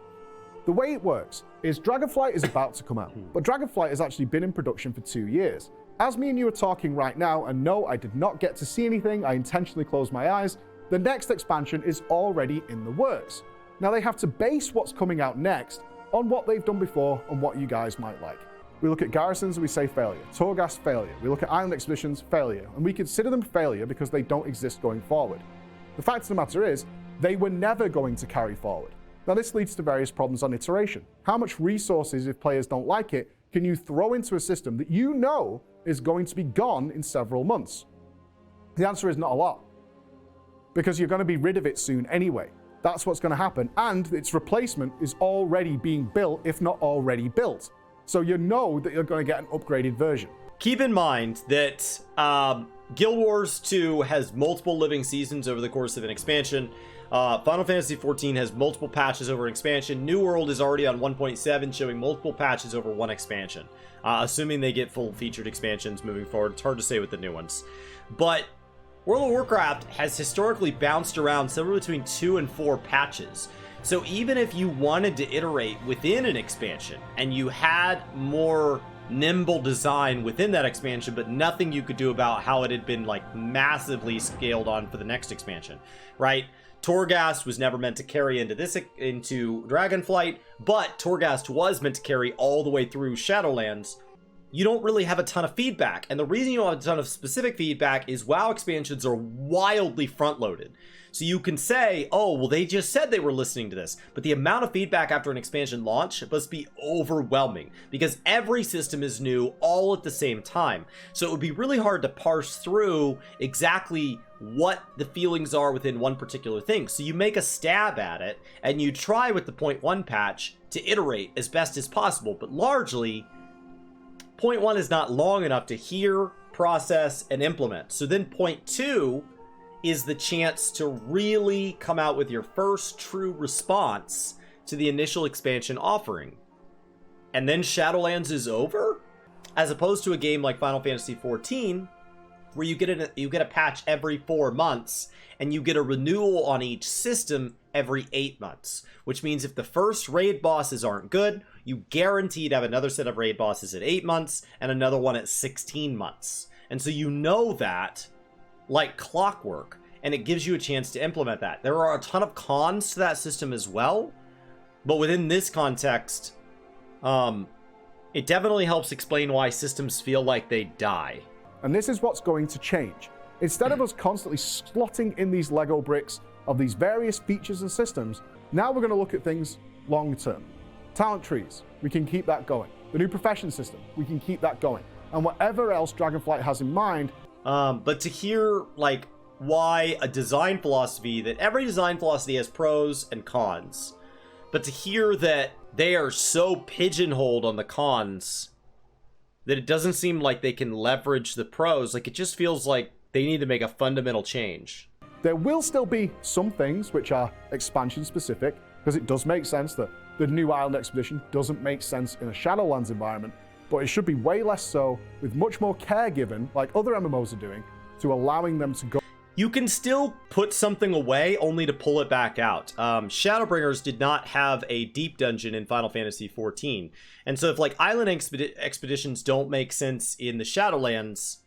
The way it works is Dragonflight is about to come out, but Dragonflight has actually been in production for 2 years. As me and you are talking right now, and no, I did not get to see anything, I intentionally closed my eyes, the next expansion is already in the works. Now they have to base what's coming out next on what they've done before and what you guys might like. We look at garrisons and we say failure. Torghast, failure. We look at Island Expeditions, failure. And we consider them failure because they don't exist going forward. The fact of the matter is, they were never going to carry forward. Now this leads to various problems on iteration. How much resources, if players don't like it, can you throw into a system that you know is going to be gone in several months? The answer is not a lot, because you're going to be rid of it soon anyway. That's what's going to happen, and its replacement is already being built, if not already built. So you know that you're going to get an upgraded version. Keep in mind that Guild Wars 2 has multiple living seasons over the course of an expansion. Final Fantasy XIV has multiple patches over an expansion. New World is already on 1.7, showing multiple patches over one expansion. Assuming they get full featured expansions moving forward. It's hard to say with the new ones. But World of Warcraft has historically bounced around somewhere between 2 and 4 patches. So even if you wanted to iterate within an expansion and you had more nimble design within that expansion, but nothing you could do about how it had been like massively scaled on for the next expansion, right? Torghast was never meant to carry into Dragonflight, but Torghast was meant to carry all the way through Shadowlands. You don't really have a ton of feedback. And the reason you don't have a ton of specific feedback is WoW expansions are wildly front-loaded. So you can say, oh, well, they just said they were listening to this. But the amount of feedback after an expansion launch must be overwhelming because every system is new all at the same time. So it would be really hard to parse through exactly what the feelings are within one particular thing. So you make a stab at it and you try with the 0.1 patch to iterate as best as possible. But largely, 0.1 is not long enough to hear, process, and implement. So then point 2 is the chance to really come out with your first true response to the initial expansion offering. And then Shadowlands is over? As opposed to a game like Final Fantasy XIV, where you get a patch every 4 months, and you get a renewal on each system every 8 months. Which means if the first raid bosses aren't good, you guaranteed have another set of raid bosses at 8 months, and another one at 16 months. And so you know that like clockwork, and it gives you a chance to implement that. There are a ton of cons to that system as well, but within this context, it definitely helps explain why systems feel like they die. And this is what's going to change. Instead of us constantly slotting in these Lego bricks of these various features and systems, now we're going to look at things long term. Talent trees, we can keep that going. The new profession system, we can keep that going. And whatever else Dragonflight has in mind. But to hear like why a design philosophy, that every design philosophy has pros and cons, but to hear that they are so pigeonholed on the cons that it doesn't seem like they can leverage the pros, like it just feels like they need to make a fundamental change. There will still be some things which are expansion specific, because it does make sense that the new Island Expedition doesn't make sense in a Shadowlands environment, but it should be way less so, with much more care given, like other MMOs are doing, to allowing them to go. You can still put something away only to pull it back out. Shadowbringers did not have a deep dungeon in Final Fantasy XIV. And so if like island expeditions don't make sense in the Shadowlands,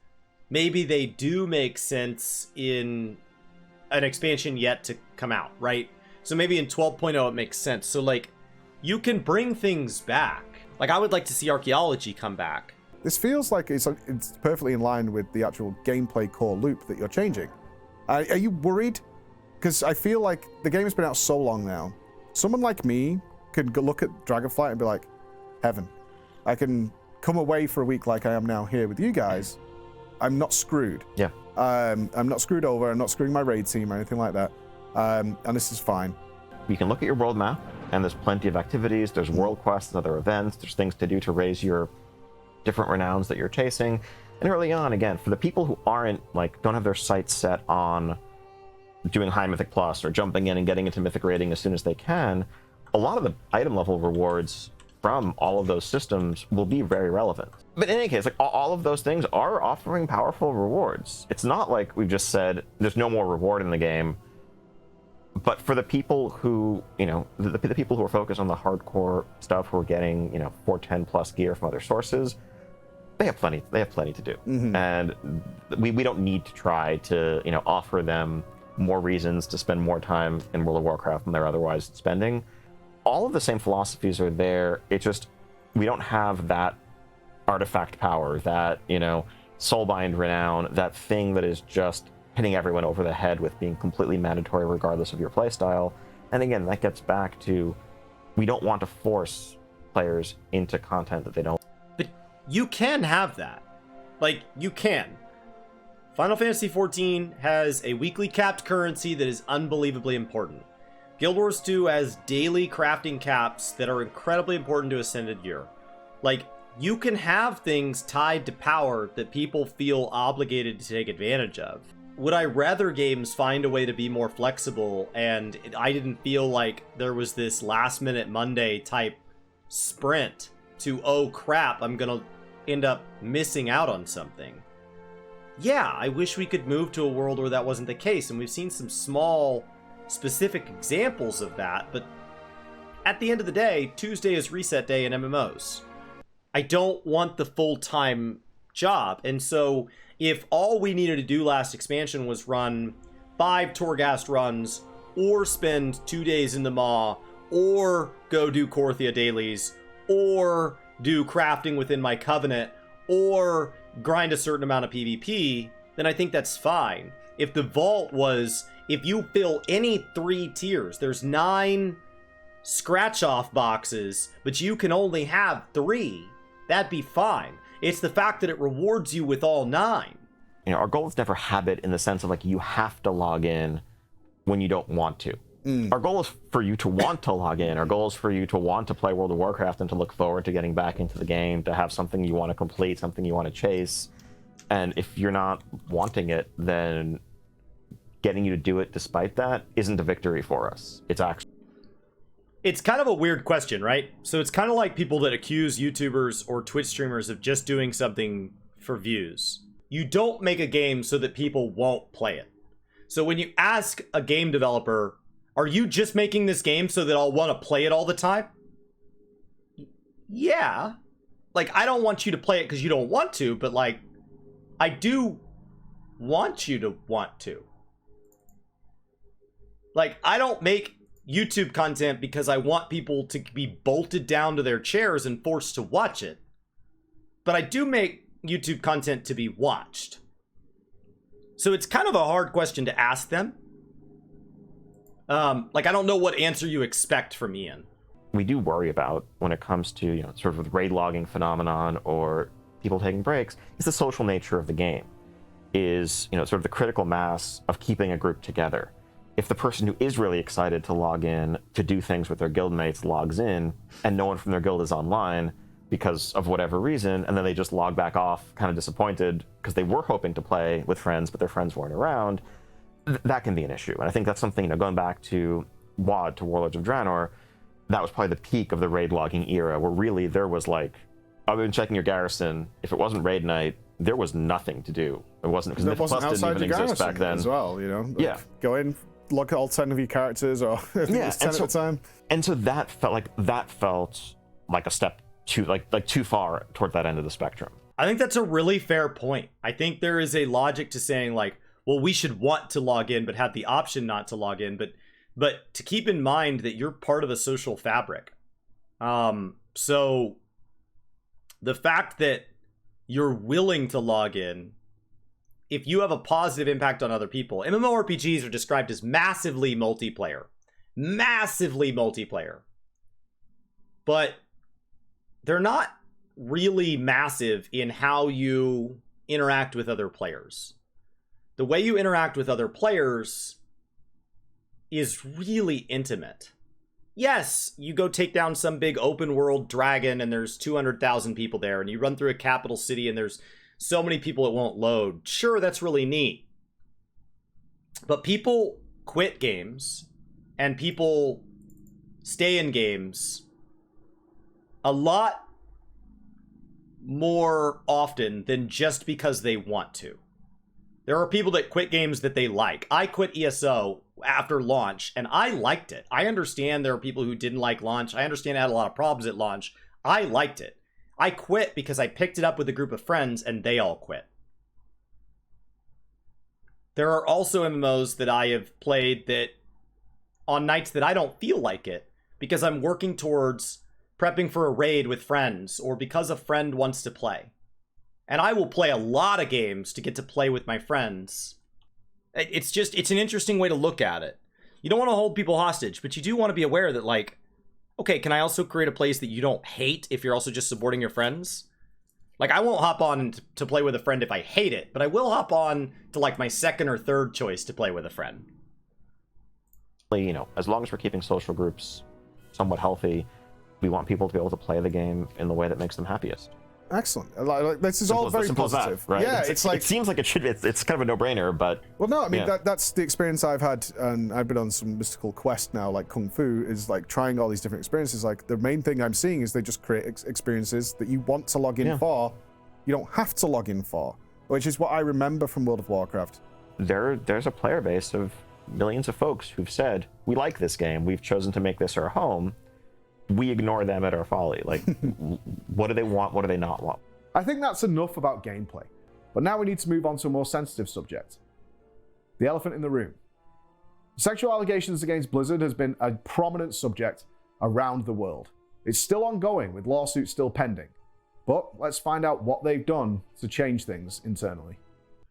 maybe they do make sense in an expansion yet to come out, right? So maybe in 12.0 it makes sense. So like, you can bring things back. Like I would like to see archaeology come back. This feels like it's perfectly in line with the actual gameplay core loop that you're changing. Are you worried? Because I feel like the game has been out so long now. Someone like me could go look at Dragonflight and be like, heaven. I can come away for a week like I am now here with you guys. I'm not screwed. Yeah. I'm not screwed over. I'm not screwing my raid team or anything like that. And this is fine. You can look at your world map, and there's plenty of activities. There's world quests and other events. There's things to do to raise your different renowns that you're chasing. And early on, again, for the people who don't have their sights set on doing high Mythic Plus or jumping in and getting into Mythic rating as soon as they can, a lot of the item level rewards from all of those systems will be very relevant. But in any case, like all of those things are offering powerful rewards. It's not like we've just said there's no more reward in the game. But for the people who, the people who are focused on the hardcore stuff, who are getting, 410 plus gear from other sources, they have plenty to do. Mm-hmm. And we don't need to try to, offer them more reasons to spend more time in World of Warcraft than they're otherwise spending. All of the same philosophies are there. It's just, we don't have that artifact power, that, soulbind renown, that thing that is just hitting everyone over the head with being completely mandatory regardless of your playstyle. And again, that gets back to, we don't want to force players into content that they don't. But you can have that. Like, you can. Final Fantasy XIV has a weekly capped currency that is unbelievably important. Guild Wars 2 has daily crafting caps that are incredibly important to Ascended Gear. Like, you can have things tied to power that people feel obligated to take advantage of. Would I rather games find a way to be more flexible, and I didn't feel like there was this last minute Monday type sprint to, oh crap, I'm gonna end up missing out on something? Yeah, I wish we could move to a world where that wasn't the case, and we've seen some small specific examples of that, but at the end of the day, Tuesday is reset day in MMOs. I don't want the full-time job, and so if all we needed to do last expansion was run 5 Torghast runs, or spend 2 days in the Maw, or go do Korthia dailies, or do crafting within my Covenant, or grind a certain amount of PvP, then I think that's fine. If the vault was, if you fill any 3 tiers, there's 9 scratch-off boxes, but you can only have 3, that'd be fine. It's the fact that it rewards you with all 9. Our goal is never habit in the sense of like you have to log in when you don't want to. Our goal is for you to want to log in. Our goal is for you to want to play World of Warcraft and to look forward to getting back into the game, to have something you want to complete, something you want to chase. And if you're not wanting it, then getting you to do it despite that isn't a victory for us. It's actually... It's kind of a weird question, right? So it's kind of like people that accuse YouTubers or Twitch streamers of just doing something for views. You don't make a game so that people won't play it. So when you ask a game developer, are you just making this game so that I'll want to play it all the time? Yeah. Like, I don't want you to play it because you don't want to, but like, I do want you to want to. Like, I don't make YouTube content because I want people to be bolted down to their chairs and forced to watch it. But I do make YouTube content to be watched. So it's kind of a hard question to ask them. Like, I don't know what answer you expect from Ian. We do worry about when it comes to, you know, sort of the raid logging phenomenon or people taking breaks, is the social nature of the game. Is, you know, sort of the critical mass of keeping a group together. If the person who is really excited to log in to do things with their guildmates logs in and no one from their guild is online because of whatever reason, and then they just log back off kind of disappointed because they were hoping to play with friends but their friends weren't around, that can be an issue. And I think that's something, you know, going back to WoD, to Warlords of Draenor, that was probably the peak of the raid logging era, where really there was like, I've been checking your garrison, if it wasn't raid night, there was nothing to do. It wasn't, because It wasn't Myth Plus outside didn't your even exist garrison back then. as well, you know? Like, Yeah. Go in, look at all 10 of your characters, or I think it was 10 at the time. And so that felt like a step too, like too far toward that end of the spectrum. I think that's a really fair point. I think there is a logic to saying like, well, we should want to log in, but have the option not to log in. But to keep in mind that you're part of a social fabric. So the fact that you're willing to log in, if you have a positive impact on other people, MMORPGs are described as massively multiplayer. Massively multiplayer. But they're not really massive in how you interact with other players. The way you interact with other players is really intimate. Yes, you go take down some big open world dragon and there's 200,000 people there, and you run through a capital city and there's so many people it won't load. Sure, that's really neat. But people quit games and people stay in games a lot more often than just because they want to. There are people that quit games that they like. I quit ESO after launch, and I liked it. I understand there are people who didn't like launch. I understand it had a lot of problems at launch. I liked it. I quit because I picked it up with a group of friends, and they all quit. There are also MMOs that I have played that on nights that I don't feel like it, because I'm working towards prepping for a raid with friends, or because a friend wants to play. And I will play a lot of games to get to play with my friends. It's an interesting way to look at it. You don't want to hold people hostage, but you do want to be aware that, like, okay, can I also create a place that you don't hate if you're also just supporting your friends? Like, I won't hop on to play with a friend if I hate it, but I will hop on to, like, my second or third choice to play with a friend. You know, as long as we're keeping social groups somewhat healthy, we want people to be able to play the game in the way that makes them happiest. Excellent. Like, this is all very positive. Right? Yeah, it's like, it seems like it should. It's kind of a no-brainer, but well, no, I mean yeah. that's the experience I've had, and I've been on some mystical quest now, like Kung Fu, is like trying all these different experiences. Like the main thing I'm seeing is they just create experiences that you want to log in for, you don't have to log in for, which is what I remember from World of Warcraft. There's a player base of millions of folks who've said, we like this game, we've chosen to make this our home. We ignore them at our folly. Like, what do they want? What do they not want? I think that's enough about gameplay. But now we need to move on to a more sensitive subject. The elephant in the room. Sexual allegations against Blizzard has been a prominent subject around the world. It's still ongoing, with lawsuits still pending. But let's find out what they've done to change things internally.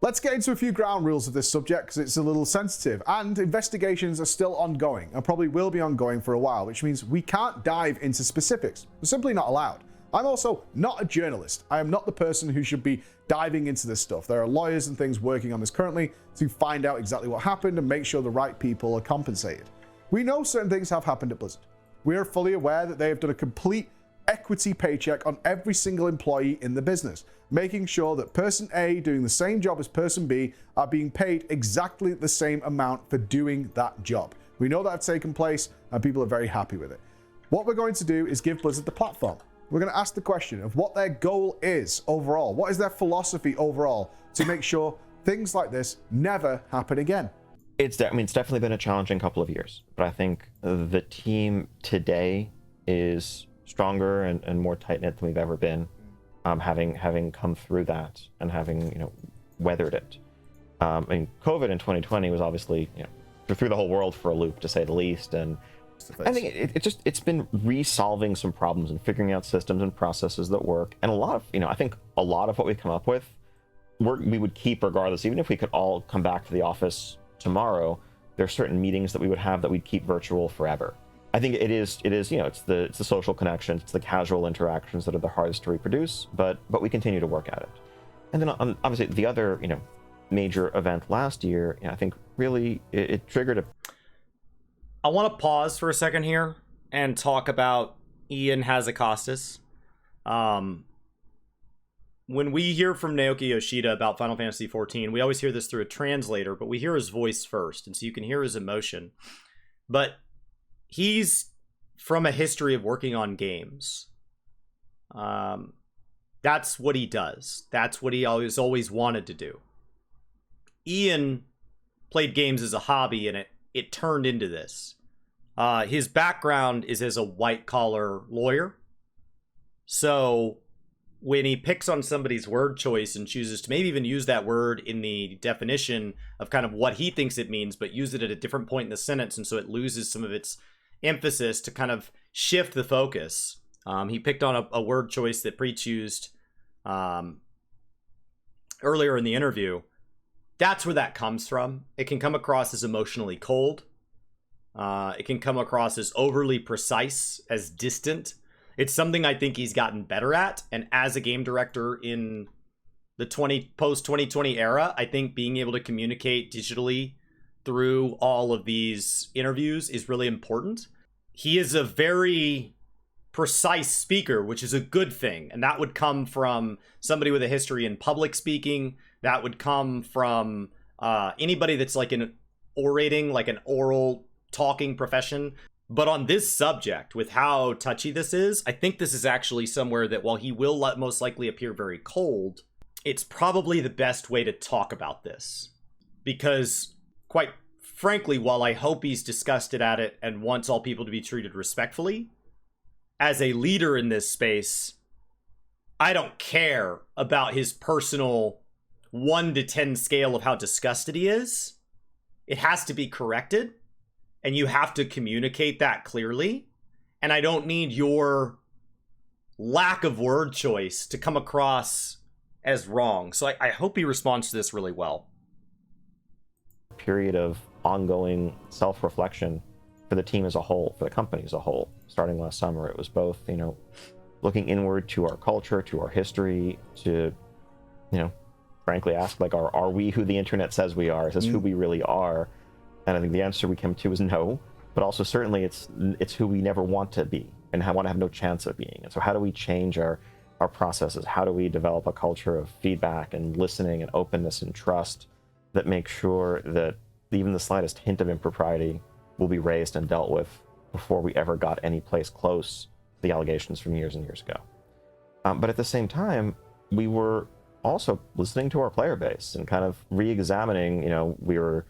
Let's get into a few ground rules of this subject because it's a little sensitive, and investigations are still ongoing and probably will be ongoing for a while, which means we can't dive into specifics. We're simply not allowed. I'm also not a journalist. I am not the person who should be diving into this stuff. There are lawyers and things working on this currently to find out exactly what happened and make sure the right people are compensated. We know certain things have happened at Blizzard. We are fully aware that they have done a complete equity paycheck on every single employee in the business, making sure that person A doing the same job as person B are being paid exactly the same amount for doing that job. We know that's taken place and people are very happy with it. What we're going to do is give Blizzard the platform. We're going to ask the question of what their goal is overall. What is their philosophy overall to make sure things like this never happen again? It's definitely been a challenging couple of years, but I think the team today is stronger and more tight-knit than we've ever been, having come through that and having weathered it. COVID in 2020 was obviously threw the whole world for a loop, to say the least, and I think it's been resolving some problems and figuring out systems and processes that work, and a lot of I think a lot of what we've come up with we would keep regardless. Even if we could all come back to the office tomorrow, there are certain meetings that we would have that we'd keep virtual forever. I think it is it's the social connections, it's the casual interactions that are the hardest to reproduce, but we continue to work at it. And then obviously the other major event last year, I think really it triggered a. I want to pause for a second here and talk about Ion Hazzikostas. When we hear from Naoki Yoshida about Final Fantasy XIV, we always hear this through a translator, but we hear his voice first, and so you can hear his emotion. But he's from a history of working on games. That's what he does. That's what he always wanted to do. Ion played games as a hobby, and it turned into this. His background is as a white-collar lawyer. So when he picks on somebody's word choice and chooses to maybe even use that word in the definition of kind of what he thinks it means, but use it at a different point in the sentence, and so it loses some of its emphasis to kind of shift the focus. He picked on a word choice that Preach used earlier in the interview. That's where that comes from. It can come across as emotionally cold. It can come across as overly precise, as distant. It's something I think he's gotten better at. And as a game director in the post-2020 era, I think being able to communicate digitally through all of these interviews is really important. He is a very precise speaker, which is a good thing. And that would come from somebody with a history in public speaking. That would come from anybody that's like an orating, like an oral talking profession. But on this subject, with how touchy this is, I think this is actually somewhere that while he will most likely appear very cold, it's probably the best way to talk about this. Because, quite frankly, while I hope he's disgusted at it and wants all people to be treated respectfully, as a leader in this space, I don't care about his personal 1 to 10 scale of how disgusted he is. It has to be corrected. And you have to communicate that clearly. And I don't need your lack of word choice to come across as wrong. So I hope he responds to this really well. Period of ongoing self-reflection for the team as a whole, for the company as a whole. Starting last summer, it was both, looking inward to our culture, to our history, to, frankly ask, like, are we who the internet says we are? Is this who we really are? And I think the answer we came to is no, but also certainly it's who we never want to be and want to have no chance of being. And so how do we change our processes? How do we develop a culture of feedback and listening and openness and trust that makes sure that even the slightest hint of impropriety will be raised and dealt with before we ever got any place close to the allegations from years and years ago? But at the same time, we were also listening to our player base and kind of re-examining, we were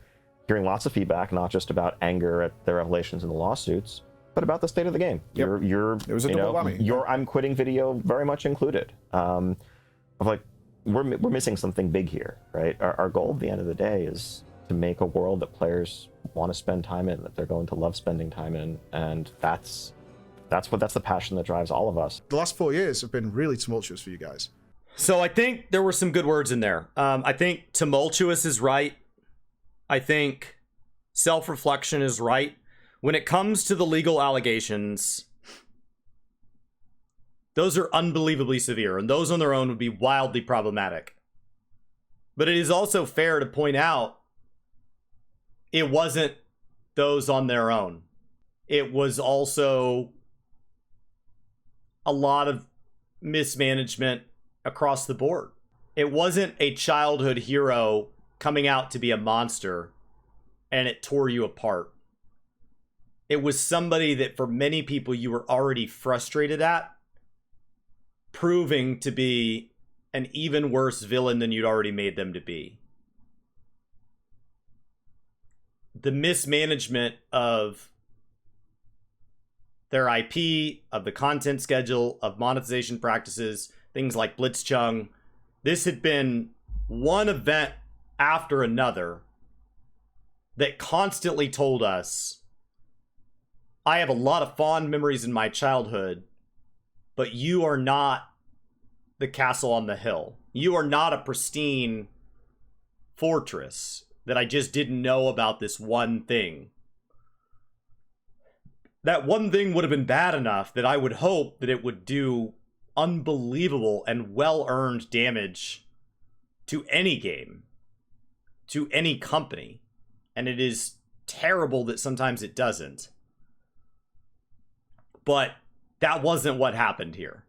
hearing lots of feedback, not just about anger at the revelations in the lawsuits, but about the state of the game. Yep. It was a double whammy. Your I'm quitting video very much included. Of like, we're missing something big here, right? Our goal at the end of the day is to make a world that players want to spend time in, that they're going to love spending time in, and that's the passion that drives all of us. The last 4 years have been really tumultuous for you guys. So I think there were some good words in there. I think tumultuous is right. I think self-reflection is right. When it comes to the legal allegations, those are unbelievably severe, and those on their own would be wildly problematic. But it is also fair to point out it wasn't those on their own. It was also a lot of mismanagement across the board. It wasn't a childhood hero coming out to be a monster and it tore you apart. It was somebody that for many people you were already frustrated at, proving to be an even worse villain than you'd already made them to be. The mismanagement of their IP, of the content schedule, of monetization practices, things like Blitzchung. This had been one event after another that constantly told us, I have a lot of fond memories in my childhood, but you are not the castle on the hill. You are not a pristine fortress that I just didn't know about this one thing. That one thing would have been bad enough that I would hope that it would do unbelievable and well-earned damage to any game, to any company. And it is terrible that sometimes it doesn't. But that wasn't what happened here.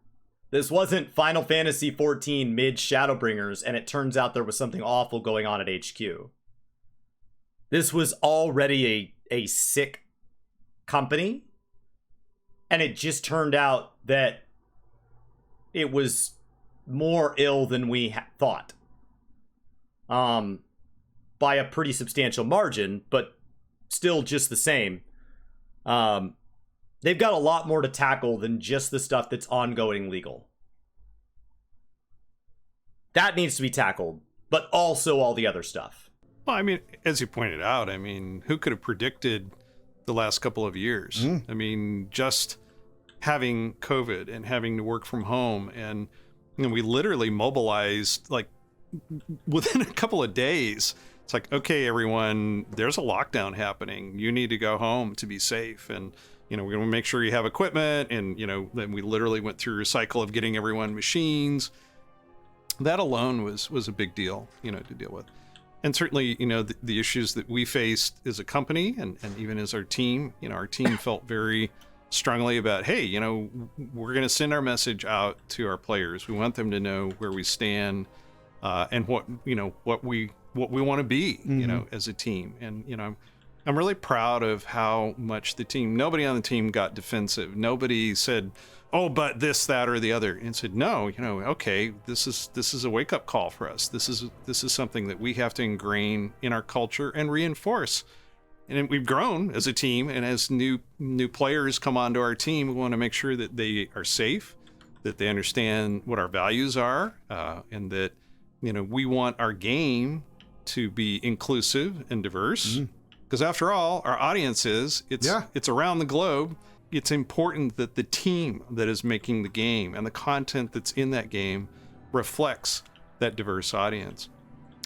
This wasn't Final Fantasy XIV mid Shadowbringers, and it turns out there was something awful going on at HQ. This was already a sick company, and it just turned out that it was more ill than we thought. By a pretty substantial margin, but still just the same. They've got a lot more to tackle than just the stuff that's ongoing legal. That needs to be tackled, but also all the other stuff. Well, I mean, as you pointed out, I mean, who could have predicted the last couple of years? I mean, just having COVID and having to work from home, and you know, we literally mobilized like within a couple of days. It's like, okay, everyone, there's a lockdown happening. You need to go home to be safe. And, you know, we're going to make sure you have equipment. And, you know, then we literally went through a cycle of getting everyone machines. That alone was a big deal, you know, to deal with. And certainly, you know, the issues that we faced as a company and even as our team, you know, our team felt very strongly about, hey, you know, we're going to send our message out to our players. We want them to know where we stand and what, you know, what we want to be, you know, as a team. And, you know, I'm really proud of how much the team, nobody on the team got defensive. Nobody said, oh, but this, that, or the other, and said, no, you know, okay, this is a wake up call for us. This is something that we have to ingrain in our culture and reinforce. And we've grown as a team, and as new players come onto our team, we want to make sure that they are safe, that they understand what our values are, and that, you know, we want our game to be inclusive and diverse. Because after all, our audience it's around the globe. It's important that the team that is making the game and the content that's in that game reflects that diverse audience.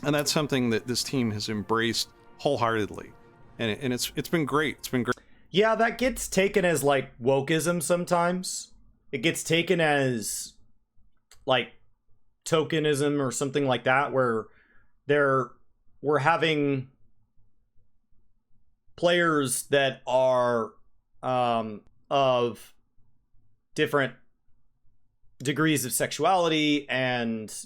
And that's something that this team has embraced wholeheartedly. And it's been great. It's been great. Yeah, that gets taken as like wokeism sometimes. It gets taken as like tokenism or something like that, where we're having players that are of different degrees of sexuality and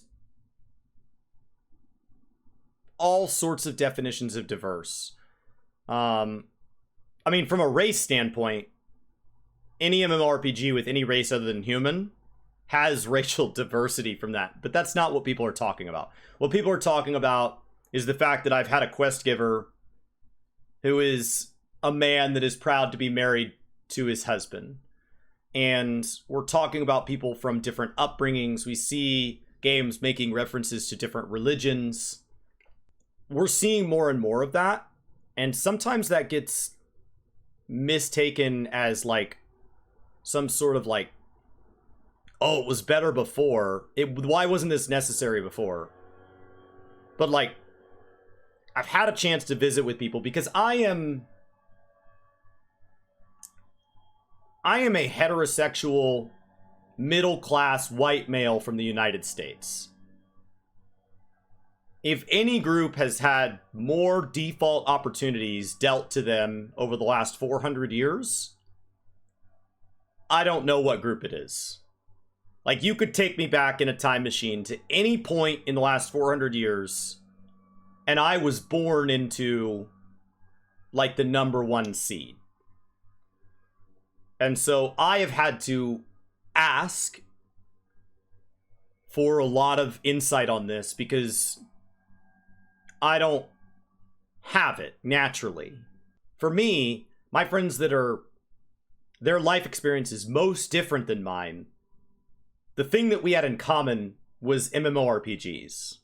all sorts of definitions of diverse. I mean, from a race standpoint, any MMORPG with any race other than human has racial diversity from that, but that's not what people are talking about. What people are talking about is the fact that I've had a quest giver who is a man that is proud to be married to his husband. And we're talking about people from different upbringings. We see games making references to different religions. We're seeing more and more of that. And sometimes that gets mistaken as like some sort of like, oh, it was better before. Why wasn't this necessary before? But like, I've had a chance to visit with people because I am a heterosexual, middle-class white male from the United States. If any group has had more default opportunities dealt to them over the last 400 years, I don't know what group it is. Like, you could take me back in a time machine to any point in the last 400 years, and I was born into, like, the #1 seed. And so I have had to ask for a lot of insight on this because I don't have it naturally. For me, my friends that are, their life experience is most different than mine. The thing that we had in common was MMORPGs.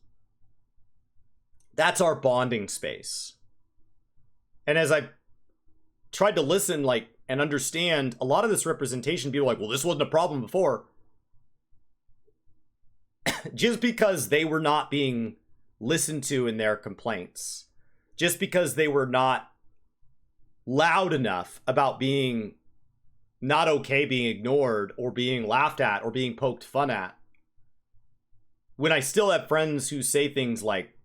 That's our bonding space. And as I tried to listen, like, and understand a lot of this representation, people are like, well, this wasn't a problem before. Just because they were not being listened to in their complaints, just because they were not loud enough about being not okay, being ignored or being laughed at or being poked fun at, when I still have friends who say things like,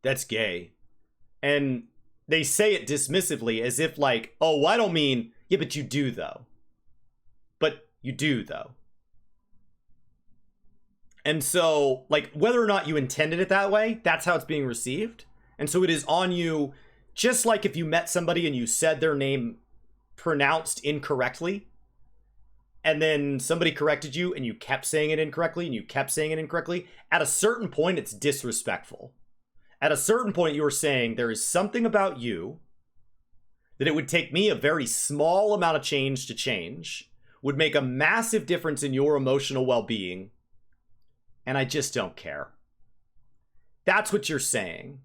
that's gay, and they say it dismissively as if like, oh, well, I don't mean, yeah, but you do though. But you do though. And so, like, whether or not you intended it that way, that's how it's being received. And so it is on you, just like if you met somebody and you said their name pronounced incorrectly, and then somebody corrected you and you kept saying it incorrectly and you kept saying it incorrectly, at a certain point, it's disrespectful. At a certain point, you're saying there is something about you that it would take me a very small amount of change to change, would make a massive difference in your emotional well-being, and I just don't care. That's what you're saying.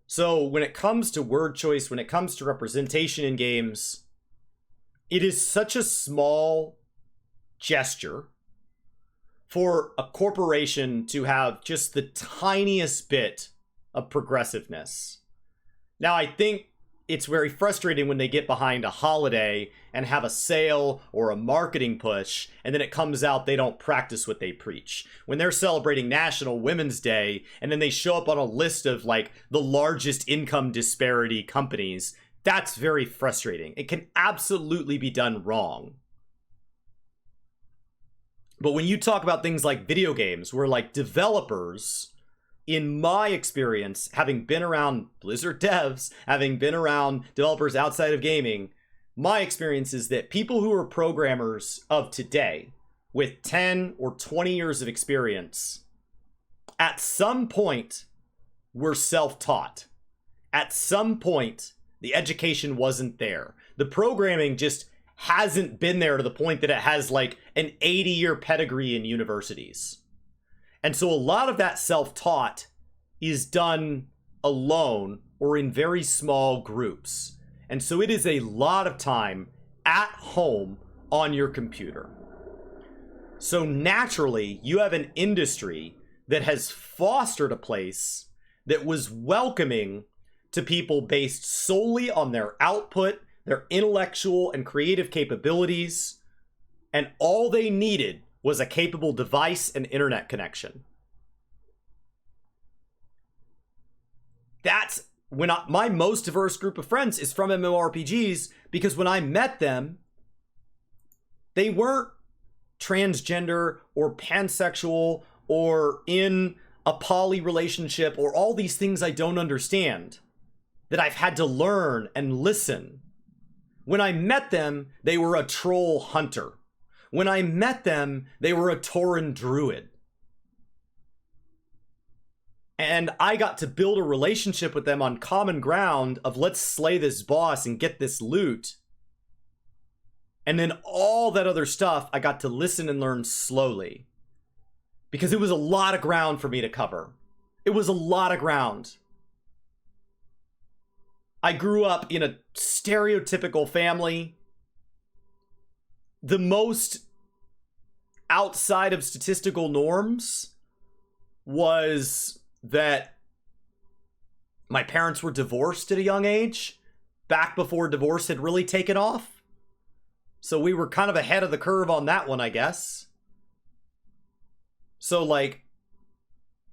So when it comes to word choice, when it comes to representation in games, it is such a small gesture for a corporation to have just the tiniest bit of progressiveness. Now, I think it's very frustrating when they get behind a holiday and have a sale or a marketing push, and then it comes out they don't practice what they preach. When they're celebrating National Women's Day, and then they show up on a list of, like, the largest income disparity companies, that's very frustrating. It can absolutely be done wrong. But when you talk about things like video games, where, like, developers, in my experience, having been around Blizzard devs, having been around developers outside of gaming, my experience is that people who are programmers of today with 10 or 20 years of experience, at some point, were self-taught. At some point, the education wasn't there. The programming just hasn't been there to the point that it has like an 80-year pedigree in universities. And so a lot of that self-taught is done alone or in very small groups. And so it is a lot of time at home on your computer. So naturally, you have an industry that has fostered a place that was welcoming to people based solely on their output, their intellectual and creative capabilities, and all they needed was a capable device and internet connection. That's when my most diverse group of friends is from MMORPGs, because when I met them, they weren't transgender or pansexual or in a poly relationship or all these things I don't understand that I've had to learn and listen. When I met them, they were a troll hunter. When I met them, they were a Tauren druid. And I got to build a relationship with them on common ground of let's slay this boss and get this loot. And then all that other stuff, I got to listen and learn slowly. Because it was a lot of ground for me to cover. It was a lot of ground. I grew up in a stereotypical family. The most outside of statistical norms was that my parents were divorced at a young age, back before divorce had really taken off. So we were kind of ahead of the curve on that one, I guess. So like,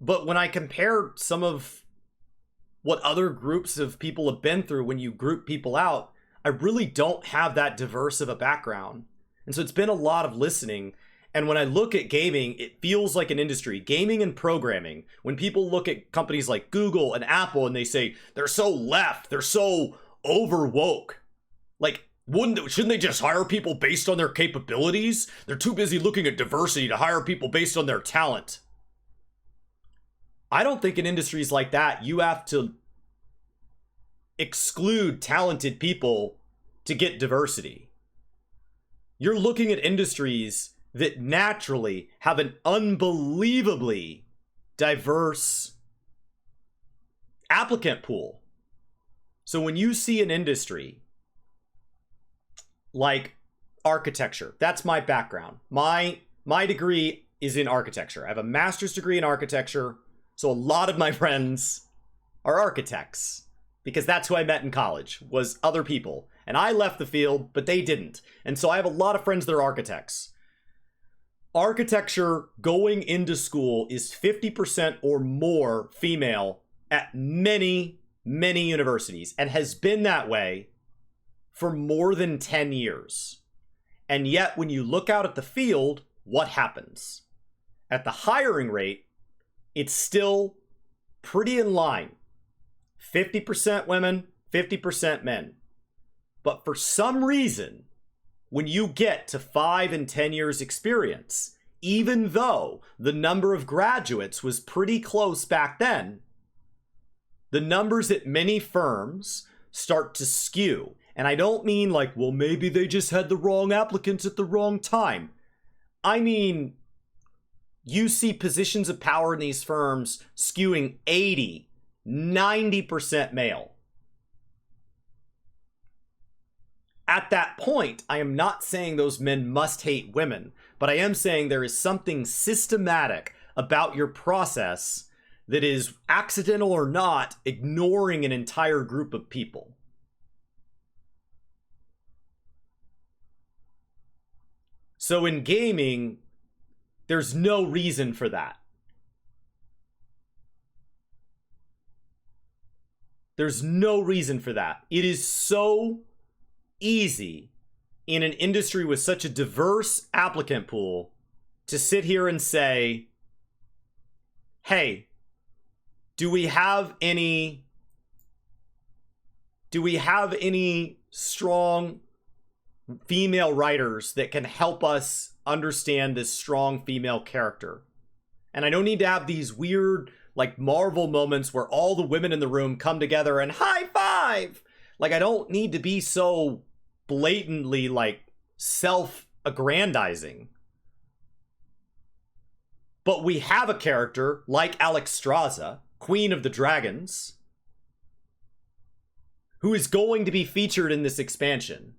but when I compare some of what other groups of people have been through when you group people out, I really don't have that diverse of a background. And so it's been a lot of listening. And when I look at gaming, it feels like an industry. Gaming and programming, when people look at companies like Google and Apple and they say, they're so left, they're so over woke. Like, shouldn't they just hire people based on their capabilities? They're too busy looking at diversity to hire people based on their talent. I don't think in industries like that, you have to exclude talented people to get diversity. You're looking at industries that naturally have an unbelievably diverse applicant pool. So when you see an industry like architecture, that's my background. My degree is in architecture. I have a master's degree in architecture, so a lot of my friends are architects because that's who I met in college, was other people. And I left the field, but they didn't. And so I have a lot of friends that are architects. Architecture going into school is 50% or more female at many, many universities and has been that way for more than 10 years. And yet, when you look out at the field, what happens? At the hiring rate, it's still pretty in line. 50% women, 50% men. But for some reason, when you get to 5 and 10 years experience, even though the number of graduates was pretty close back then, the numbers at many firms start to skew. And I don't mean like, well, maybe they just had the wrong applicants at the wrong time. I mean, you see positions of power in these firms skewing 80, 90% male. At that point, I am not saying those men must hate women, but I am saying there is something systematic about your process that is, accidental or not, ignoring an entire group of people. So in gaming, there's no reason for that. There's no reason for that. It is so easy in an industry with such a diverse applicant pool to sit here and say, hey, do we have any strong female writers that can help us understand this strong female character? And I don't need to have these weird, like, Marvel moments where all the women in the room come together and high five. Like, I don't need to be so blatantly, like, self-aggrandizing. But we have a character like Alexstrasza, Queen of the Dragons, who is going to be featured in this expansion.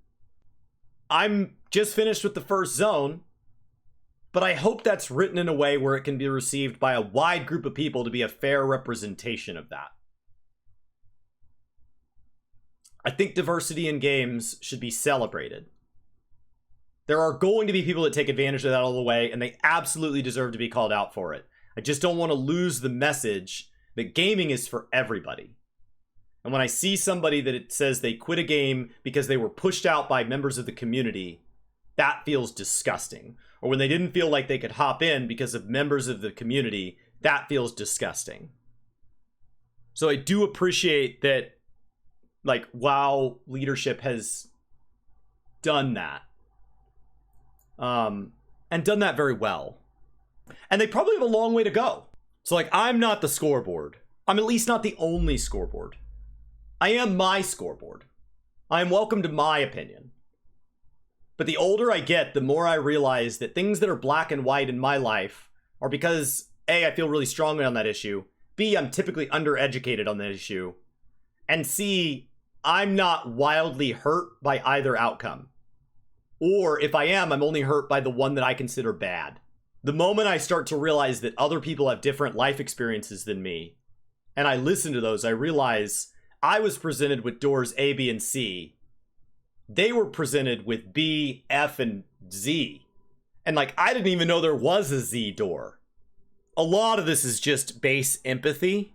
I'm just finished with the first zone, but I hope that's written in a way where it can be received by a wide group of people to be a fair representation of that. I think diversity in games should be celebrated. There are going to be people that take advantage of that all the way, and they absolutely deserve to be called out for it. I just don't want to lose the message that gaming is for everybody. And when I see somebody that it says they quit a game because they were pushed out by members of the community, that feels disgusting. Or when they didn't feel like they could hop in because of members of the community, that feels disgusting. So I do appreciate that, like, WoW leadership has done that. And done that very well. And they probably have a long way to go. So, like, I'm not the scoreboard. I'm at least not the only scoreboard. I am my scoreboard. I am welcome to my opinion. But the older I get, the more I realize that things that are black and white in my life are because, A, I feel really strongly on that issue, B, I'm typically undereducated on that issue, and C, I'm not wildly hurt by either outcome. Or if I am, I'm only hurt by the one that I consider bad. The moment I start to realize that other people have different life experiences than me, and I listen to those, I realize I was presented with doors A, B, and C. They were presented with B, F, and Z. And, like, I didn't even know there was a Z door. A lot of this is just base empathy.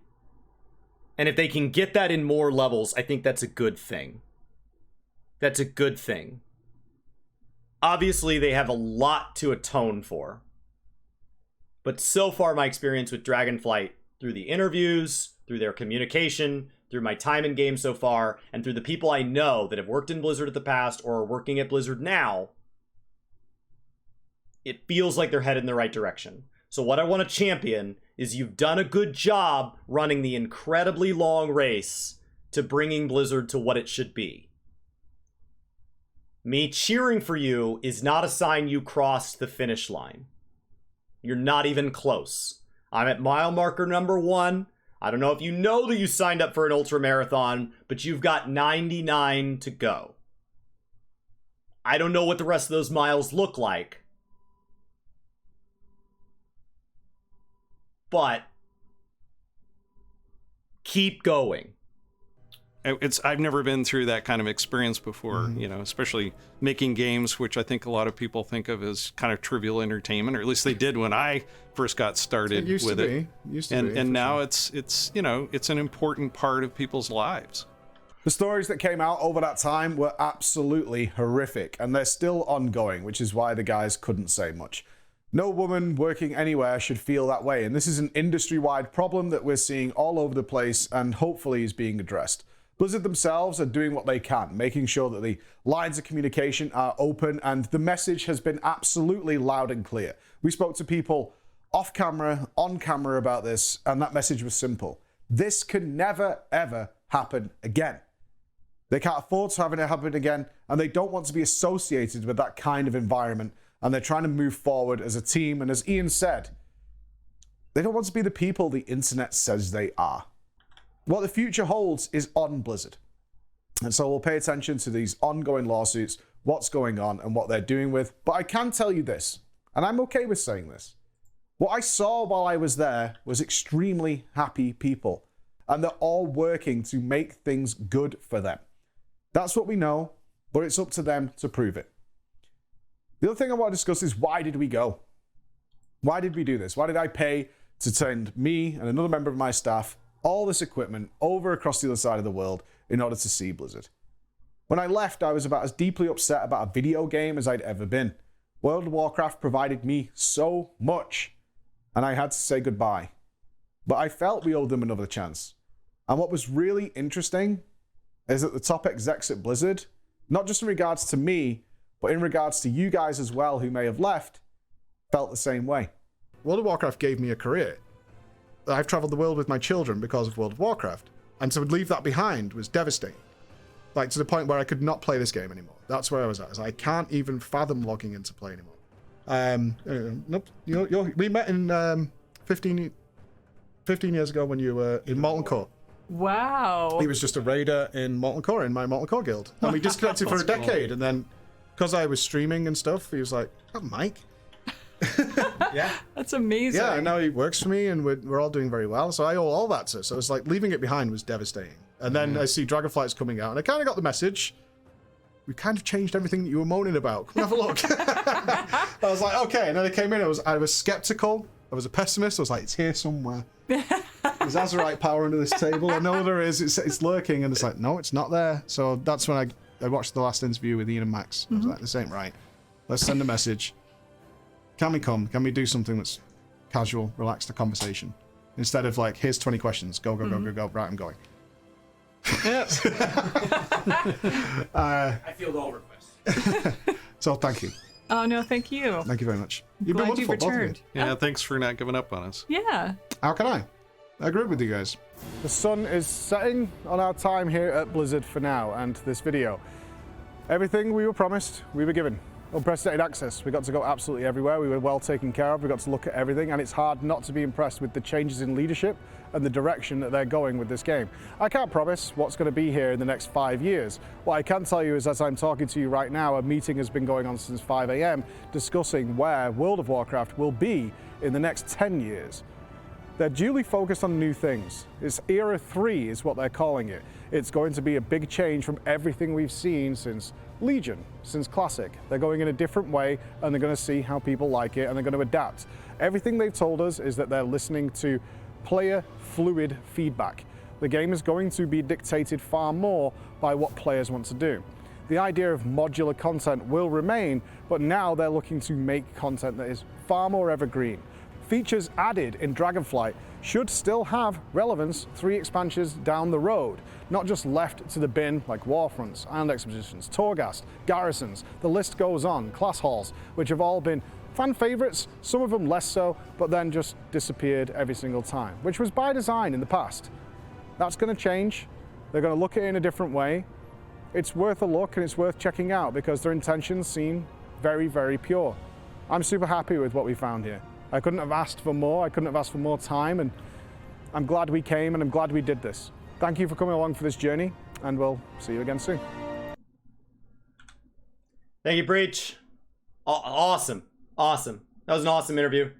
And if they can get that in more levels, I think that's a good thing. That's a good thing. Obviously, they have a lot to atone for. But so far, my experience with Dragonflight, through the interviews, through their communication, through my time in game so far, and through the people I know that have worked in Blizzard at the past or are working at Blizzard now, it feels like they're headed in the right direction. So what I want to champion is you've done a good job running the incredibly long race to bringing Blizzard to what it should be. Me cheering for you is not a sign you crossed the finish line. You're not even close. I'm at mile marker number 1. I don't know if you know that you signed up for an ultra marathon, but you've got 99 to go. I don't know what the rest of those miles look like, but keep going. I've never been through that kind of experience before, you know, especially making games, which I think a lot of people think of as kind of trivial entertainment, or at least they did when I first got started with it. And now it's you know, it's an important part of people's lives. The stories that came out over that time were absolutely horrific, and they're still ongoing, which is why the guys couldn't say much. No woman working anywhere should feel that way, and this is an industry-wide problem that we're seeing all over the place and hopefully is being addressed. Blizzard themselves are doing what they can, making sure that the lines of communication are open, and the message has been absolutely loud and clear. We spoke to people off camera, on camera about this, and that message was simple. This can never, ever happen again. They can't afford to have it happen again, and they don't want to be associated with that kind of environment, and they're trying to move forward as a team, and as Ian said, they don't want to be the people the internet says they are. What the future holds is on Blizzard. And so we'll pay attention to these ongoing lawsuits, what's going on and what they're doing with. But I can tell you this, and I'm okay with saying this. What I saw while I was there was extremely happy people. And they're all working to make things good for them. That's what we know, but it's up to them to prove it. The other thing I want to discuss is, why did we go? Why did we do this? Why did I pay to send me and another member of my staff all this equipment over across the other side of the world in order to see Blizzard? When I left, I was about as deeply upset about a video game as I'd ever been. World of Warcraft provided me so much, and I had to say goodbye. But I felt we owed them another chance. And what was really interesting is that the top execs at Blizzard, not just in regards to me, but in regards to you guys as well who may have left, felt the same way. World of Warcraft gave me a career. I've traveled the world with my children because of World of Warcraft, and to leave that behind was devastating. Like, to the point where I could not play this game anymore. That's where I was at. I can't even fathom logging in to play anymore. Nope. We met in 15 years ago when you were in Molten Core. Wow. He was just a raider in Molten Core, in my Molten Core guild. And we disconnected for a decade, and then, because I was streaming and stuff, he was like, oh, Mike. Yeah, that's amazing. Yeah, and now he works for me, and we're all doing very well. So I owe all that to. So it's like leaving it behind was devastating. And then I see Dragonflight's coming out, and I kind of got the message. We kind of changed everything that you were moaning about. Come have a look. I was like, okay. And then I came in. I was skeptical. I was a pessimist. I was like, it's here somewhere. There's Azerite power under this table. I know there is. It's lurking, and it's like, no, it's not there. So that's when I watched the last interview with Ian and Max. I was like, this ain't right. Let's send a message. Can we come? Can we do something that's casual, relaxed, a conversation? Instead of like, here's 20 questions. Go. Right, I'm going. Yes. I field all requests. So thank you. Oh, no, thank you. Thank you very much. You've Glad been you wonderful, both of you. returned. Yeah, thanks for not giving up on us. Yeah. How can I agree with you guys. The sun is setting on our time here at Blizzard for now, and this video. Everything we were promised, we were given. Unprecedented access. We got to go absolutely everywhere. We were well taken care of. We got to look at everything, and it's hard not to be impressed with the changes in leadership and the direction that they're going with this game. I can't promise what's going to be here in the next 5 years. What I can tell you is, as I'm talking to you right now, a meeting has been going on since 5 a.m. discussing where World of Warcraft will be in the next 10 years. They're duly focused on new things. It's Era 3 is what they're calling it. It's going to be a big change from everything we've seen since Legion, since Classic. They're going in a different way, and they're going to see how people like it, and they're going to adapt. Everything they've told us is that they're listening to player fluid feedback. The game is going to be dictated far more by what players want to do. The idea of modular content will remain, but now they're looking to make content that is far more evergreen. Features added in Dragonflight should still have relevance 3 expansions down the road, not just left to the bin like Warfronts, Island Expeditions, Torghast, Garrisons, the list goes on, class halls, which have all been fan favorites, some of them less so, but then just disappeared every single time, which was by design in the past. That's going to change. They're going to look at it in a different way. It's worth a look and it's worth checking out because their intentions seem very, very pure. I'm super happy with what we found here. I couldn't have asked for more. I couldn't have asked for more time, and I'm glad we came and I'm glad we did this. Thank you for coming along for this journey, and we'll see you again soon. Thank you, Breach. Awesome. Awesome. That was an awesome interview.